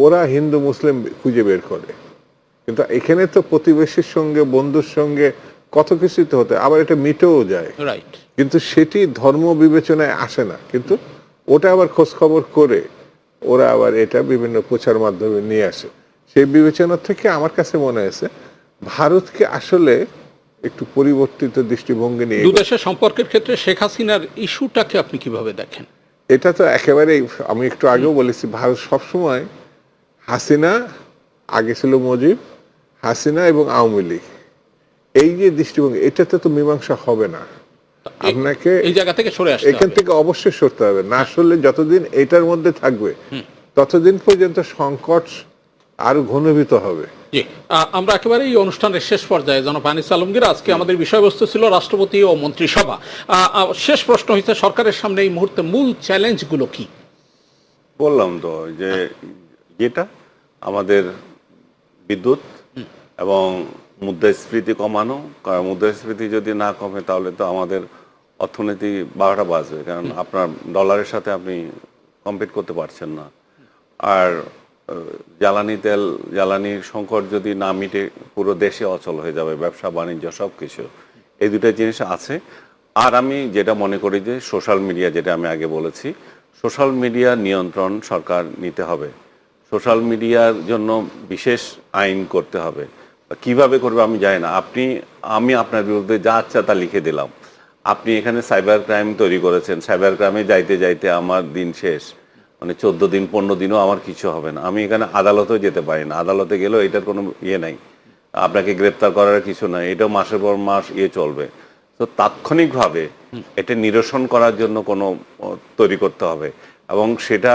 ওরা হিন্দু মুসলিম খুঁজে বের করে। কিন্তু এখানে তো প্রতিবেশীর সঙ্গে, বন্ধুর সঙ্গে কত কিছুই তো হতে, আবার এটা মিটেও যায়, রাইট। কিন্তু সেটি ধর্ম বিবেচনায় আসে না। কিন্তু ওটা আবার খোঁজ খবর করে ওরা আবার এটা বিভিন্ন প্রচার মাধ্যমে নিয়ে আসে। সেই বিবেচনা থেকে আমার কাছে মনে হয়েছে ভারতকে আসলে একটু পরিবর্তিত দৃষ্টিভঙ্গি নিয়ে, দু দেশের সম্পর্কের ক্ষেত্রে শেখ হাসিনার ইস্যুটাকে আপনি কিভাবে দেখেন? এটা তো একেবারেই, আমি একটু আগেও বলেছি, ভারত সবসময় হাসিনা, আগে ছিল মুজিব, হাসিনা এবং আওয়ামী লীগ, এই যে দৃষ্টিভঙ্গি, এটাতে তো মীমাংসা হবে না। আপনাকে এই জায়গা থেকে সরে আসতে এখান হবে। থেকে অবশ্যই সরতে হবে, না সরলে যতদিন এটার মধ্যে থাকবে ততদিন পর্যন্ত সংকট আরো ঘনীভূত হবে। জি, আমরা একেবারে এই অনুষ্ঠানের শেষ পর্যায়ে। জনাব আনিস আলমগীর, আজকে আমাদের বিষয়বস্তু ছিল রাষ্ট্রপতি ও মন্ত্রিসভা। শেষ প্রশ্ন হচ্ছে, সরকারের সামনে এই মুহূর্তে মূল চ্যালেঞ্জগুলো কি? বললাম তো যে যেটা আমাদের বিদ্যুৎ এবং মুদ্রাস্ফীতি কমানো, কারণ মুদ্রাস্ফীতি যদি না কমে তাহলে তো আমাদের অর্থনীতি 12টা বাজবে, কারণ আপনার ডলারের সাথে আপনি কম্পিট করতে পারছেন না। আর জ্বালানি তেল, জ্বালানির সংকট যদি না মিটে পুরো দেশে অচল হয়ে যাবে, ব্যবসা বাণিজ্য সব কিছু, এই দুটা জিনিস আছে। আর আমি যেটা মনে করি যে সোশ্যাল মিডিয়া, যেটা আমি আগে বলেছি, সোশ্যাল মিডিয়া নিয়ন্ত্রণ সরকার নিতে হবে। সোশ্যাল মিডিয়ার জন্য বিশেষ আইন করতে হবে। কিভাবে করবে আমি জানি না। আমি আপনার বিরুদ্ধে যা আচ্ছা তা লিখে দিলাম, আপনি এখানে সাইবার ক্রাইম তৈরি করেছেন, সাইবার ক্রাইমে যাইতে যাইতে আমার দিন শেষ, মানে 14 দিন 15 দিনও আমার কিছু হবে না। আমি এখানে আদালতেও যেতে পারি না, আদালতে গেলেও এটার কোনো ইয়ে নাই, আপনাকে গ্রেপ্তার করার কিছু নাই, এটাও মাসের পর মাস চলবে। তো তাৎক্ষণিকভাবে এটা নিরসন করার জন্য কোনো তৈরি করতে হবে, এবং সেটা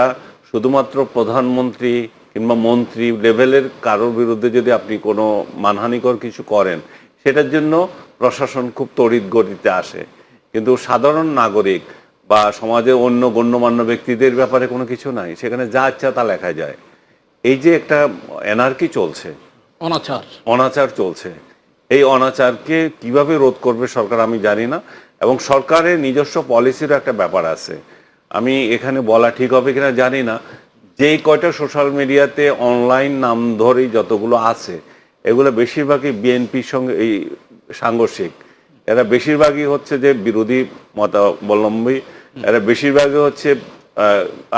শুধুমাত্র প্রধানমন্ত্রী কিংবা মন্ত্রী লেভেলের কারোর বিরুদ্ধে যদি আপনি কোনো মানহানিকর কিছু করেন, সেটার জন্য প্রশাসন খুব তড়িৎ গতিতে আসে, কিন্তু সাধারণ নাগরিক বা সমাজে অন্য গণ্যমান্য ব্যক্তিদের ব্যাপারে কোনো কিছু নাই, সেখানে যা ইচ্ছা তা লেখা যায়। এই যে একটা এনার্কি চলছে, অনাচার চলছে, এই অনাচারকে কিভাবে রোধ করবে সরকার আমি জানি না। এবং সরকারের নিজস্ব পলিসিরও একটা ব্যাপার আছে, আমি এখানে বলা ঠিক হবে কিনা জানি না। যে কয়টা সোশ্যাল মিডিয়াতে অনলাইন নাম ধরেই যতগুলো আছে, এগুলো বেশিরভাগই বিএনপির সঙ্গে এই সাংঘর্ষিক, এরা বেশিরভাগই হচ্ছে যে বিরোধী মতাবলম্বী, এরা বেশিরভাগই হচ্ছে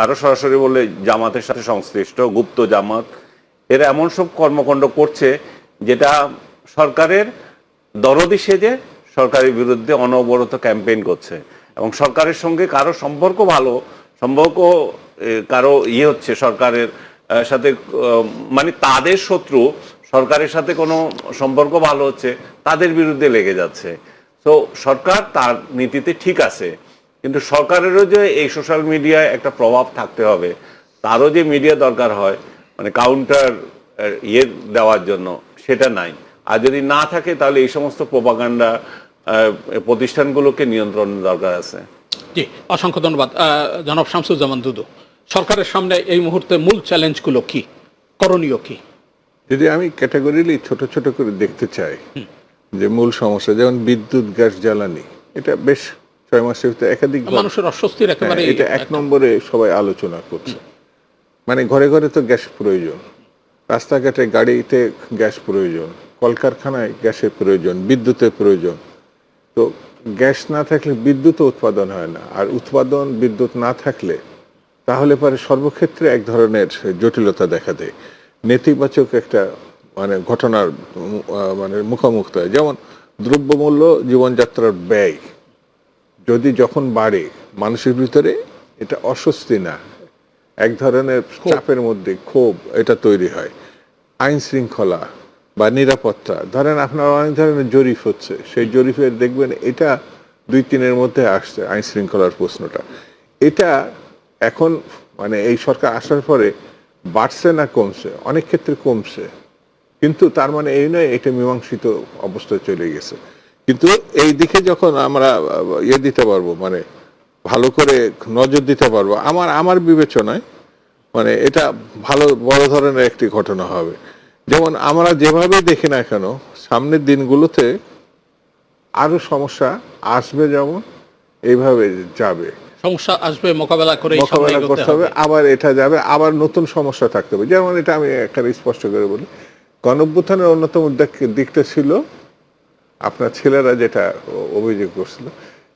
আরো সরাসরি বললে জামাতের সাথে সংশ্লিষ্ট গুপ্ত জামাত, এরা এমন সব কর্মকাণ্ড করছে যেটা সরকারের দরদি সেজে সরকারের বিরুদ্ধে অনবরত ক্যাম্পেইন করছে, এবং সরকারের সঙ্গে কারো সম্পর্ক ভালো, সম্পর্ক কারো হচ্ছে সরকারের সাথে, মানে তাদের শত্রু সরকারের সাথে কোনো সম্পর্ক ভালো হচ্ছে, তাদের বিরুদ্ধে লেগে যাচ্ছে। তো সরকার তার নীতিতে ঠিক আছে, কিন্তু সরকারেরও যে এই সোশ্যাল মিডিয়ায় একটা প্রভাব থাকতে হবে, তারও যে মিডিয়া দরকার হয়, মানে কাউন্টার দেওয়ার জন্য, সেটা নাই। আর যদি না থাকে তাহলে এই সমস্ত প্রোপাগান্ডা প্রতিষ্ঠানগুলোকে নিয়ন্ত্রণ দরকার আছে। জি, অসংখ্য ধন্যবাদ। জনাব শামসুজ্জামান দুদু, সরকারের সামনে এই মুহূর্তে মূল চ্যালেঞ্জগুলো কি, করণীয় কি? যদি আমি ক্যাটাগরিলি ছোট ছোট করে দেখতে চাই, যে মূল সমস্যা যেমন বিদ্যুৎ, গ্যাস, জ্বালানি, এটা বেশ 6 মাসের ভিতরে একাধিক মানুষের অস্বস্তির একেবারে এটা এক নম্বরে সবাই আলোচনা করছে। মানে ঘরে ঘরে তো গ্যাস প্রয়োজন, রাস্তাঘাটে গাড়িতে গ্যাস প্রয়োজন, কলকারখানায় গ্যাসের প্রয়োজন, বিদ্যুতের প্রয়োজন। তো গ্যাস না থাকলে বিদ্যুৎ উৎপাদন হয় না, আর উৎপাদন বিদ্যুৎ না থাকলে তাহলে পরে সর্বক্ষেত্রে এক ধরনের জটিলতা দেখা দেয়, নেতিবাচক একটা মানে ঘটনার মানে মুখোমুখি হয়। যেমন দ্রব্যমূল্য, জীবনযাত্রার ব্যয় যদি যখন বাড়ে, মানুষের ভিতরে এটা অস্বস্তি না, এক ধরনের চাপের মধ্যে ক্ষোভ এটা তৈরি হয়। আইন শৃঙ্খলা বা নিরাপত্তা, ধরেন আপনার অনেক ধরনের জরিপ হচ্ছে, সেই জরিপের দেখবেন এটা 2-3 মধ্যে আসছে আইন শৃঙ্খলার প্রশ্নটা। এটা এখন মানে এই সরকার আসার পরে বাড়ছে না কমছে? অনেক ক্ষেত্রে কমছে, কিন্তু তার মানে এই নয় এটা মীমাংসিত অবস্থায় চলে গেছে। কিন্তু এই দিকে যখন আমরা দিতে পারবো, মানে ভালো করে নজর দিতে পারবো, আমার বিবেচনায় মানে এটা ভালো বড় ধরনের একটি ঘটনা হবে। যেমন আমরা যেভাবে দেখি না কেন, সামনের দিনগুলোতে আরো সমস্যা আসবে, যেমন এইভাবে যাবে, সমস্যা আসবে, মোকাবেলা করে মোকাবেলা করতে হবে, আবার এটা যাবে, আবার নতুন সমস্যা থাকতে হবে। যেমন এটা আমি একেবারে স্পষ্ট করে বলি, গণঅভ্যুত্থানের অন্যতম দিকটা ছিল, আপনার ছেলেরা যেটা অভিযোগ করছিল,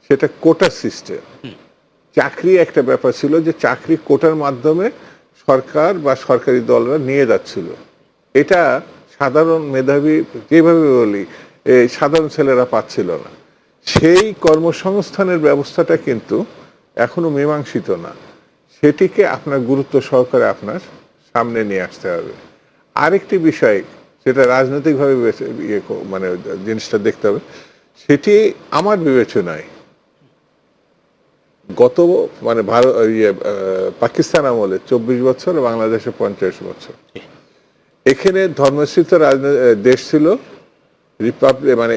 সেটা কোটা সিস্টেম। চাকরি একটা ব্যাপার ছিল, যে চাকরি কোটার মাধ্যমে সরকার বা সরকারি দলরা নিয়ে যাচ্ছিল। এটা সাধারণ মেধাবী, যেভাবে বলি, সাধারণ ছেলেরা পাচ্ছিল না। সেই কর্মসংস্থানের ব্যবস্থাটা কিন্তু এখনো মীমাংসিত না, সেটিকে আপনার গুরুত্ব সহকারে আপনার সামনে নিয়ে আসতে হবে। আরেকটি বিষয়, সেটা রাজনৈতিকভাবে মানে জিনিসটা দেখতে হবে, সেটি আমার বিবেচনায় গত মানে ভারত পাকিস্তান আমলে 24 বছর, বাংলাদেশে 50 বছর। এখানে ধর্মস্থিত দেশ ছিল, রিপাবলিক মানে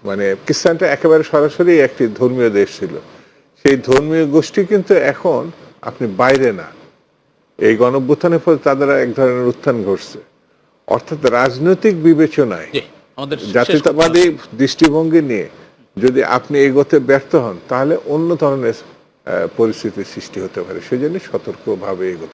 মানে পাকিস্তানটা একেবারে সরাসরি একটি ধর্মীয় দেশ ছিল। সেই ধর্মীয় গোষ্ঠী কিন্তু এখন আপনি বাইরে না, এই গণঅভ্যুত্থানের পর তাদের এক ধরনের উত্থান ঘটছে। অর্থাৎ রাজনৈতিক বিবেচনায়, জাতীয়তাবাদী দৃষ্টিভঙ্গি নিয়ে যদি আপনি এগোতে ব্যর্থ হন, তাহলে অন্য ধরনের পরিস্থিতির সৃষ্টি হতে পারে। সেজন্য সতর্কভাবে এগোতে